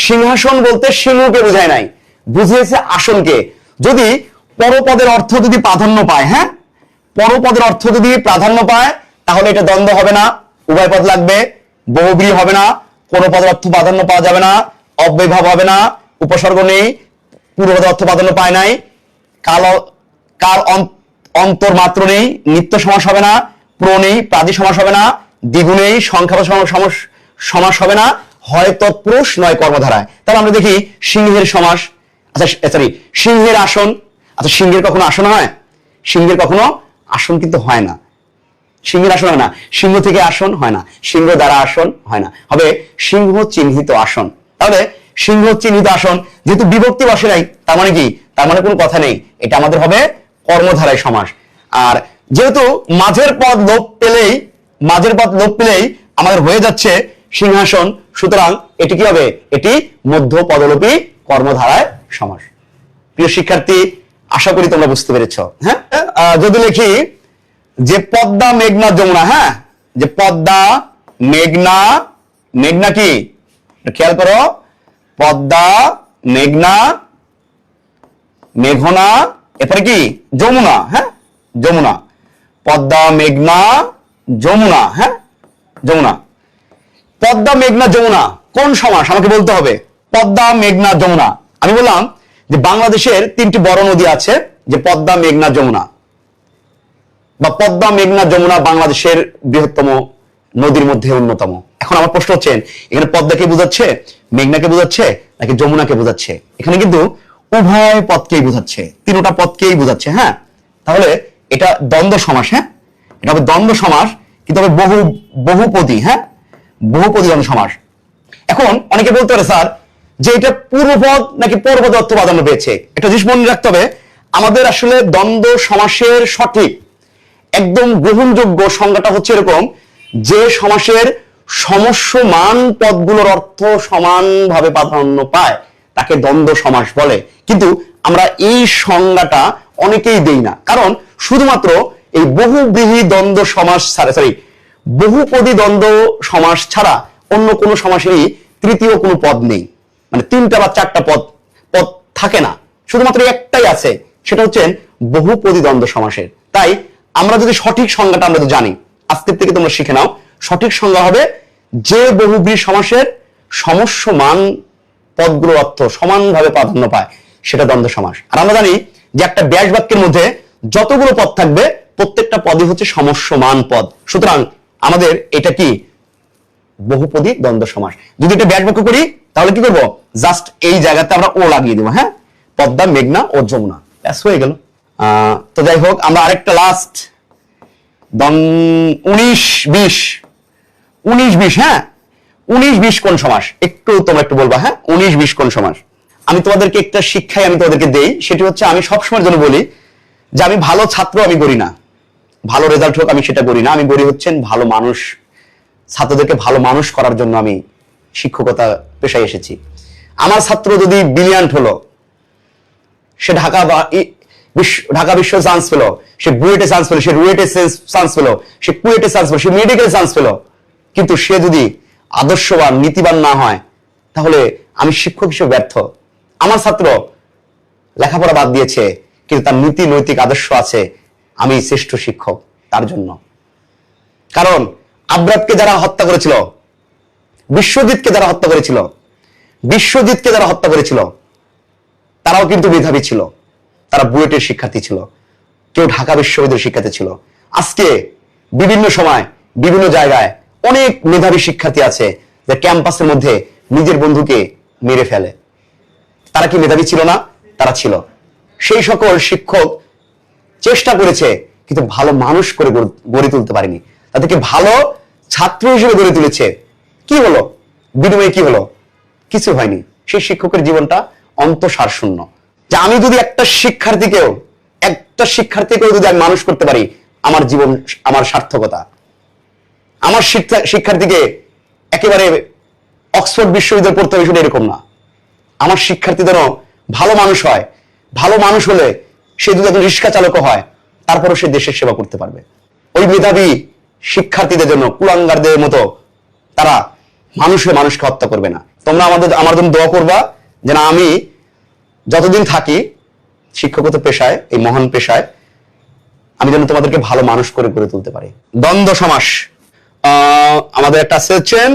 সিংহাসন বলতে সিংহকে বোঝায় নাই, বুঝিয়েছে আসনকে। যদি পরপদের অর্থ যদি প্রাধান্য পায়, হ্যাঁ, পরপদের অর্থ যদি প্রাধান্য পায়, তাহলে এটা দ্বন্দ্ব হবে না, উভয় পদ লাগবে, বহুব্রী হবে না, কোন পদের অর্থ প্রাধান্য পাওয়া যাবে না, অব্যয়ভাব হবে না, উপসর্গ নেই, পূর্বপদের অর্থ প্রাধান্য পায় নাই, কাল অন্তর মাত্র নেই, নিত্য সমাস হবে না, প্র নেই, প্রাদি সমাস হবে না, দ্বিগু নেই, সংখ্যাবাচক সমাস হবে না, হয় তৎপুরুষ নয় কর্মধারায়। তাহলে আমরা দেখি সিংহের সমাস, আচ্ছা সরি, সিংহের আসন। আচ্ছা, সিংহের কখনো আসন হয়? সিংহের কখনো আসন কিন্তু হয় না, সিংহের আসন হয় না, সিংহ থেকে আসন হয় না, সিংহ দ্বারা আসন হয় না, হবে সিংহ চিহ্নিত আসন। তাহলে সিংহ চিহ্নিত আসন, যেহেতু বিভক্তি বসে নাই, তার মানে কি? তার মানে কোনো কথা নেই, এটা আমাদের হবে কর্মধারায় সমাস। আর যেহেতু মাঝের পদ লোপ পেলেই আমাদের হয়ে যাচ্ছে সিংহাসন, সুতরাং এটি কি হবে? এটি মধ্য পদলোপী কর্মধারায় সমাস। প্রিয় শিক্ষার্থী, আশা করি তোমরা বুঝতে পেরেছ। হ্যাঁ, যদি লিখি যে পদ্মা মেঘনা যমুনা, হ্যাঁ, যে পদ্মা মেঘনা কি? খেয়াল করো, পদ্মা মেঘনা, এরপরে কি? যমুনা, হ্যাঁ, যমুনা, পদ্মা মেঘনা যমুনা, হ্যাঁ, যমুনা। পদ্মা মেঘনা যমুনা কোন সমাস? আমাকে বলতে হবে। পদ্মা মেঘনা যমুনা, আমি বললাম যে বাংলাদেশের 3টি বড় নদী আছে, যে পদ্মা মেঘনা যমুনা, বা পদ্মা মেঘনা যমুনা বাংলাদেশের বৃহত্তম নদীর মধ্যে অন্যতম। এখন আমার প্রশ্ন হচ্ছে, এখানে পদ্মাকে বোঝাচ্ছে, মেঘনাকে বোঝাচ্ছে, নাকি যমুনাকে বোঝাচ্ছে? এখানে কিন্তু উভয় পদকেই বোঝাচ্ছে, 3টা পদকেই বোঝাচ্ছে, হ্যাঁ। তাহলে এটা দ্বন্দ্ব সমাস, হ্যাঁ, এটা হবে দ্বন্দ্ব সমাস। কিন্তু হবে বহুপদী, হ্যাঁ, বহুপদী দ্বন্দ্ব সমাস। এখন অনেকে বলতে পারে স্যার যে এটা পূর্বপদ নাকি পরপদ অর্থ প্রাধান্য পেয়েছে। একটা জিনিস মনে রাখতে হবে, আমাদের আসলে দ্বন্দ্ব সমাসের সঠিক একদম গ্রহণযোগ্য সংজ্ঞাটা হচ্ছে এরকম, যে সমাসের সমস্যমান পদগুলোর অর্থ সমানভাবে প্রাধান্য পায় তাকে দ্বন্দ্ব সমাস বলে। কিন্তু আমরা এই সংজ্ঞাটা অনেকেই দেই না, কারণ শুধুমাত্র এই বহুব্রীহি দ্বন্দ্ব সমাস বহুপদী দ্বন্দ্ব সমাস ছাড়া অন্য কোনো সমাসেরই তৃতীয় কোনো পদ নেই, মানে 3টা বা 4টা পদ থাকে না, শুধুমাত্র একটাই আছে, সেটা হচ্ছে বহুপদী দ্বন্দ্ব সমাসের। তাই আমরা যদি সঠিক সংজ্ঞাটা আমরা তো জানি, আজকের থেকে তোমরা শিখে নাও, সঠিক সংজ্ঞা হবে যে বহুব্রীহি সমাসের সমস্যমান পদগুলোর অর্থ সমানভাবে প্রাধান্য পায় সেটা দ্বন্দ্ব সমাস। আর আমরা জানি যে একটা ব্যাস বাক্যের মধ্যে যতগুলো পদ থাকবে প্রত্যেকটা পদই হচ্ছে সমস্যমান পদ, সুতরাং আমাদের এটা কি বহুপদী দ্বন্দ্ব সমাস। যদি এটা ব্যাস বাক্য করি তাহলে কি করব, জাস্ট এই জায়গাতে আমরা ও লাগিয়ে দেবো, হ্যাঁ, পদ্মা, মেঘনা ও যমুনা, ব্যাস হয়ে গেল। তো যাই হোক, আমরা আরেকটা লাস্ট 19-20, হ্যাঁ, 19-20 কোন সমাস তোমরা একটু বলবা, হ্যাঁ, 19-20 কোন সমাস। আমি তোমাদেরকে একটা শিক্ষাই আমি তোমাদেরকে দেই, সেটি হচ্ছে আমি সবসময়ের জন্য বলি যে আমি ভালো ছাত্র আমি করি না, ভালো রেজাল্ট হোক আমি সেটা করি না, আমি করি হচ্ছেন ভালো মানুষ, ছাত্রদেরকে ভালো মানুষ করার জন্য আমি শিক্ষকতা পেশায় এসেছি। আমার ছাত্র যদি ব্রিলিয়ান্ট হলো, সে ঢাকা বিশ্ব চান্স পেল, সে বুয়েটে চান্স পেল, সে রুয়েটে চান্স পেল, সে কুয়েটে চান্স পেল, সে মেডিকেল চান্স পেল, কিন্তু সে যদি আদর্শবান নীতিবান না হয় তাহলে আমি শিক্ষক হিসেবে ব্যর্থ। আমার ছাত্র লেখাপড়া বাদ দিয়েছে কিন্তু তার নীতি নৈতিক আদর্শ আছে, আমি শ্রেষ্ঠ শিক্ষক তার জন্য। কারণ আব্রাতকে যারা হত্যা করেছিল, বিশ্বজিৎকে যারা হত্যা করেছিল তারাও কিন্তু মেধাবী ছিল, তারা বুয়েটের শিক্ষার্থী ছিল, কেউ ঢাকা বিশ্ববিদ্যালয়ের শিক্ষার্থী ছিল। আজকে বিভিন্ন সময় বিভিন্ন জায়গায় অনেক মেধাবী শিক্ষার্থী আছে যে ক্যাম্পাসের মধ্যে নিজের বন্ধুকে মেরে ফেলে। তারা কি মেধাবী ছিল না? তারা ছিল। সেই সকল শিক্ষক চেষ্টা করেছে কিন্তু ভালো মানুষ করে গড়ে তুলতে পারেনি, তাদেরকে ভালো ছাত্র হিসেবে গড়ে তুলেছে। কি হলো বিনিময়ে? কি হলো? কিছু হয়নি। সেই শিক্ষকের জীবনটা অন্তঃসার শূন্য। যে আমি যদি একটা শিক্ষার্থীকেও যদি আমি মানুষ করতে পারি, আমার জীবন, আমার সার্থকতা। আমার শিক্ষার্থীকে একেবারে অক্সফোর্ড বিশ্ববিদ্যালয় পড়তে হবে সেটা এরকম না। আমার শিক্ষার্থী যেন ভালো মানুষ হয়, ভালো মানুষ হলে সে যদি একজন রিক্সা চালক হয় তারপরও সে দেশের সেবা করতে পারবে। ওই মেধাবী শিক্ষার্থীদের জন্য কুলাঙ্গারদের মতো তারা মানুষকে হত্যা করবে না। তোমরা আমার জন্য দোয়া করবা যে না, আমি যতদিন থাকি শিক্ষকতা পেশায়, এই মহান পেশায়, আমি যেন তোমাদেরকে ভালো মানুষ করে গড়ে তুলতে পারি। দ্বন্দ্ব সমাস আমাদের একটা আছে হচ্ছেন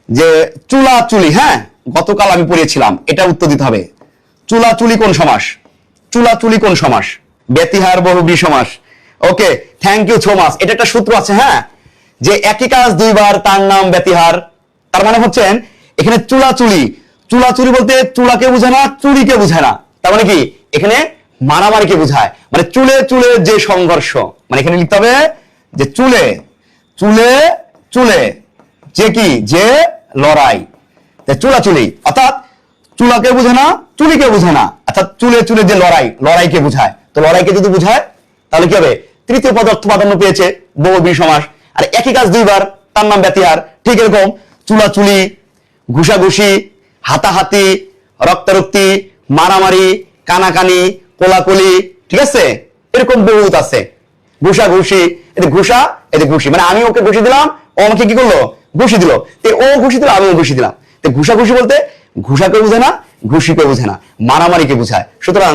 যে চুলাচুলি, হ্যাঁ, গতকাল আমি পড়িয়েছিলাম, এটা উত্তর দিতে হবে। চুলাচুলি কোন সমাস? চুলাচুলি কোন সমাস? ব্যতিহার বহুব্রীহি সমাস। ওকে, থ্যাংক ইউ সো মাচ। এটা একটা সূত্র আছে, হ্যাঁ, যে একই কাজ দুইবার তার নাম ব্যতিহার। তার মানে হচ্ছেন এখানে চুলাচুলি বলতে চুলাকে বোঝায় না, চুরিকে বোঝায় না। তার মানে কি এখানে মারামারিকে বোঝায়, মানে চুলে যে সংঘর্ষ। মানে এখানে লিখতে হবে যে চুলে যে কি, যে লড়াই, চুলাচুলি। অর্থাৎ চুলাকে বোঝে না, চুলিকে বোঝে না, অর্থাৎ চুলে যে লড়াইকে বোঝায়। তো লড়াইকে যদি বোঝায় তাহলে কি হবে? তৃতীয় পদ অর্থ প্রাধান্য পেয়েছে, বহুব্রীহি সমাস। আর একই কাজ দুইবার তার নাম ব্যতিহার। ঠিক এরকম চুলাচুলি, ঘুষাঘুষি, হাতাহাতি, রক্তারক্তি, মারামারি, কানাকানি, কোলাকুলি, ঠিক আছে, এরকম বহুত আছে। ঘুষাঘুষি, এতে ঘুষা, এতে ঘুষি, মানে আমি ওকে ঘুষি দিলাম, ও আমাকে কি করলো? ঘুষি দিল। ও ঘুষি দিল, আমিও ঘুষি দিলাম। ঘুষাঘুষি বলতে ঘুষাকে বোঝে না, ঘুষিকে বোঝে না, মারামারিকে বোঝায়। সুতরাং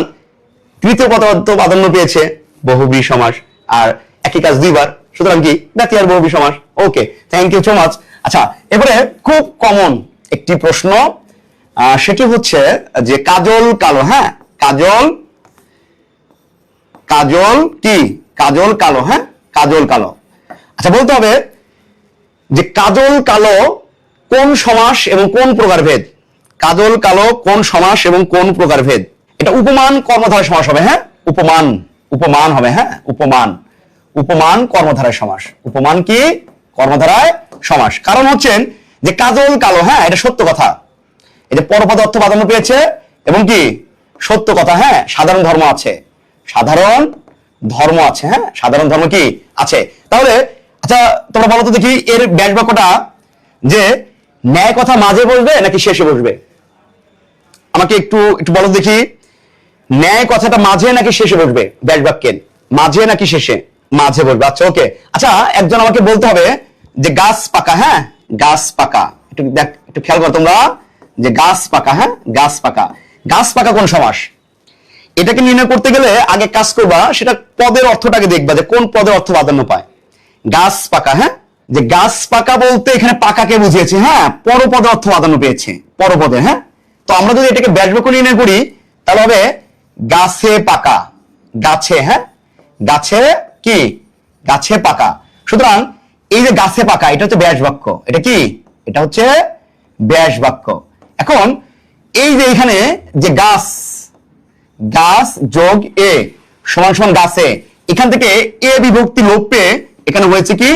তৃতীয় পদ প্রাধান্য পেয়েছে বহুব্রীহি সমাস, আর একই কাজ দুইবার, সুতরাং কি ব্যতিহার বহুব্রীহি সমাস। ওকে, থ্যাংক ইউ সো মাচ। আচ্ছা, এবারে খুব কমন একটি প্রশ্ন, সেটি হচ্ছে যে কাজল কালো, হ্যাঁ, কাজল কি, কাজল কালো, হ্যাঁ, কাজল কালো। আচ্ছা, বলতে হবে যে কাজল কালো কোন সমাস এবং কোন প্রকারভেদ? কাজল কালো কোন সমাস এবং কোন প্রকারভেদ? এটা উপমান কর্মধারয় সমাস হবে, হ্যাঁ, উপমান হবে, হ্যাঁ, উপমান কর্মধারয় সমাস। উপমান কি? কর্মধারায় সমাস। কারণ হচ্ছেন যে কাজল কালো, হ্যাঁ এটা সত্য কথা, এই যে পরপদ অর্থ প্রাধান্য পেয়েছে এবং কি সত্য কথা, হ্যাঁ সাধারণ ধর্ম আছে, সাধারণ ধর্ম আছে, হ্যাঁ সাধারণ ধর্ম কি আছে। তাহলে আচ্ছা তোমরা বলো তো দেখি এর ব্যাস বাক্যটা যে ন্যায় কথা মাঝে বসবে নাকি শেষে বসবে, আমাকে একটু একটু বলো দেখি, ন্যায় কথাটা মাঝে নাকি শেষে বসবে, ব্যাস বাক্যের মাঝে নাকি শেষে, মাঝে বসবে। আচ্ছা ওকে, আচ্ছা একজন আমাকে বলতে হবে যে গাছ পাকা, হ্যাঁ গাছ পাকা, একটু দেখ একটু খেয়াল করো তোমরা, যে গাছ পাকা, হ্যাঁ গাছ পাকা, গাছ পাকা কোন সমাস, এটাকে নির্ণয় করতে গেলে আগে কাজ করবা সেটা পদের অর্থটাকে দেখবা যে কোন পদের অর্থ প্রাধান্য পায়। গাছ পাকা, হ্যাঁ যে গাছ পাকা বলতে এখানে পাকাকে বুঝিয়েছে, হ্যাঁ পরপদে অর্থ প্রাধান্য পেয়েছে, পরপদে, হ্যাঁ। তো আমরা যদি এটাকে ব্যাস বাক্য নির্ণয় করি তাহলে হবে গাছে পাকা, গাছে, হ্যাঁ গাছে কি, গাছে পাকা। সুতরাং এই যে গাছে পাকা এটা হচ্ছে ব্যাস বাক্য, এটা কি, এটা হচ্ছে ব্যাস বাক্য। এখন এই যে এখানে যে গাছ, গাছ যোগ এ সমান সমান গাছে, এখান থেকে এ বিভক্তি লোপ পেয়ে এখানে হয়েছে কি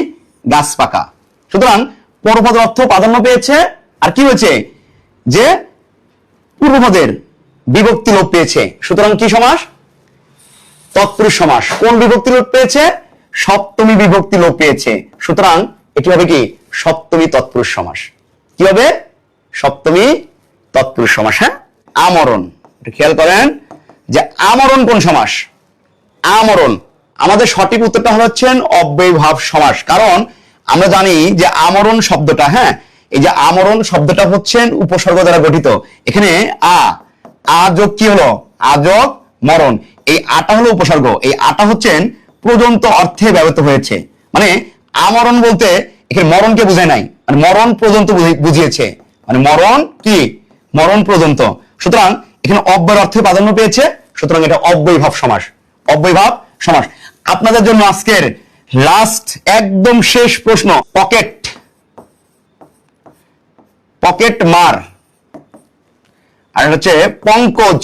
গাছ পাকা। সুতরাং পরপদের অর্থ প্রাধান্য পেয়েছে আর কি হয়েছে যে পূর্বপদের বিভক্তি লোপ পেয়েছে। সুতরাং কি সমাস, তৎপুরুষ সমাস। কোন বিভক্তি লোপ পেয়েছে, সপ্তমী বিভক্তি লোপ পেয়েছে। সুতরাং এটি হবে কি সপ্তমী তৎপুরুষ সমাস। কি হবে, সপ্তমী তৎপুরুষ সমাস। হ্যাঁ আমরণ, একটু খেয়াল করেন যে আমরণ কোন সমাস, আমরণ আমাদের সঠিক উত্তরটা হচ্ছেন অব্যয়ভাব সমাস। কারণ আমরা জানি যে আমরণ শব্দটা, হ্যাঁ এই যে আমরণ শব্দটা হচ্ছেন উপসর্গ দ্বারা গঠিত। এখানে আ যোগ কি হলো, আ যোগ মরণ, এই আটা হলো উপসর্গ, এই আটা হচ্ছেন প্রযন্ত অর্থে ব্যবহৃত হয়েছে। মানে আমরণ বলতে এখানে মরণকে বুঝায় নাই, মানে মরণ পর্যন্ত বুঝিয়েছে, মানে মরণ কি মরণ পর্যন্ত। সুতরাং এখানে অব্যয়ের অর্থে প্রাধান্য পেয়েছে, সুতরাং এটা অব্যয়ভাব সমাস, অব্যয়ভাব সমাস। আপনাদের জন্য আজকের লাস্ট একদম শেষ প্রশ্ন, পকেট, পকেট মার আর হচ্ছে পঙ্কজ।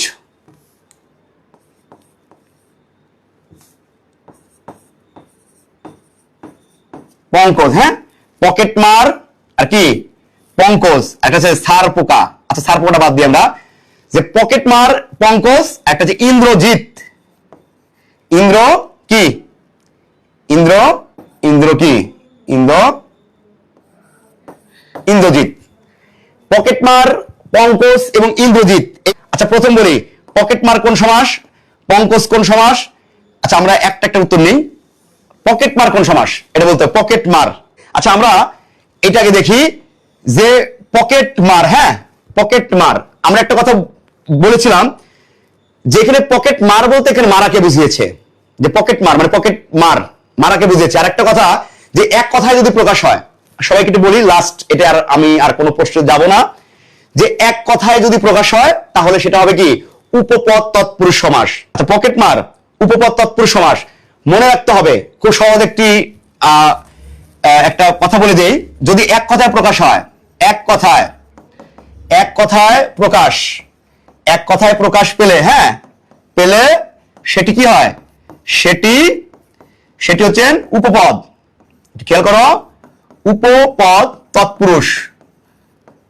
পঙ্কজ, হ্যাঁ পকেট মার আর কি পঙ্কজ, একটা হচ্ছে সার পোকা। আচ্ছা সার পোকাটা বাদ দিই আমরা, যে পকেট মার পঙ্কজ, একটা হচ্ছে ইন্দ্রজিৎ, ইন্দ্র কি ইন্দ্র, ইন্দ্র কি ইন্দ্র, ইন্দ্রজিৎ। পকেটমার, পঙ্কজ এবং ইন্দ্রজিৎ। আচ্ছা প্রথম বলি পকেটমার কোন সমাস, পঙ্কজ কোন সমাস। আচ্ছা আমরা একটা একটা উত্তর নেই, পকেটমার কোন সমাস এটা বলতে হবে, পকেটমার। আচ্ছা আমরা এটাকে দেখি যে পকেটমার, হ্যাঁ পকেটমার, আমরা একটা কথা বলেছিলাম যে এখানে পকেট মার বলতে এখানে মারাকে বুঝিয়েছে, যে পকেট মার মানে পকেট মার, মারাকে বুঝিয়েছে। আর একটা কথা যে এক কথায় যদি প্রকাশ হয়, সবাইকে একটু বলি লাস্ট, এটা আর আমি আর কোনো প্রশ্নে যাব না, যে এক কথায় যদি প্রকাশ হয় তাহলে সেটা হবে কি উপপদ তৎপুরুষ সমাস। পকেট মার উপপদ তৎপুরুষ সমাস মনে রাখতে হবে। খুব সহজ একটি একটা কথা বলে দেই, যদি এক কথায় প্রকাশ হয়, এক কথায়, এক কথায় প্রকাশ, এক কথায় প্রকাশ পেলে, হ্যাঁ পেলে সেটি কি হয়, সেটি সেটি হচ্ছেন উপপদ। খেয়াল করো, উপপদ তৎপুরুষ,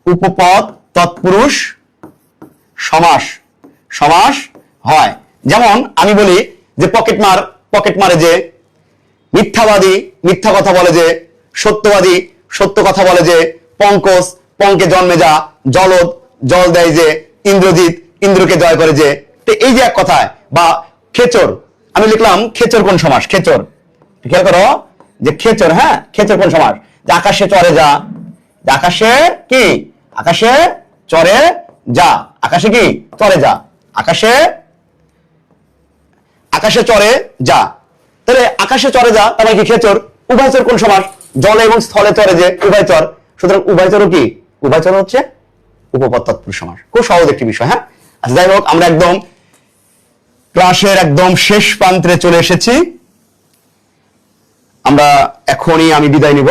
উপপদ তৎপুরুষ সমাস, সমাস হয়। যেমন আমি বলি যে পকেট মার, পকেট মারে যে, মিথ্যাবাদী মিথ্যা কথা বলে যে, সত্যবাদী সত্য কথা বলে যে, পঙ্কজ পঙ্কে জন্মে যা, জলদ জল দেয় যে, ইন্দ্রজিৎ ইন্দ্রকে জয় করে যে। তো এই যে এক কথায়, বা খেচর, আমি লিখলাম খেচর কোন সমাস, খেচর, খেয়াল করো যে খেচর, হ্যাঁ খেচর কোন সমাস, যে আকাশে চড়ে যা, আকাশে কি আকাশে চড়ে যা, আকাশে কি চড়ে যা, আকাশে, আকাশে চড়ে যা। তাহলে আকাশে চড়ে যা তাহলে কি খেচর। উভয়চর কোন সমাস, জলে এবং স্থলে চড়ে যে, উভয়চর। সুতরাং উভয়চরও কি, উভয়চর হচ্ছে উপপদ তৎপুরুষ সমাস। খুব সহজ একটি বিষয়। হ্যাঁ আচ্ছা যাই হোক, আমরা একদম ক্লাসের একদম শেষ প্রান্তে চলে এসেছি, আমরা এখনই আমি বিদায় নিব।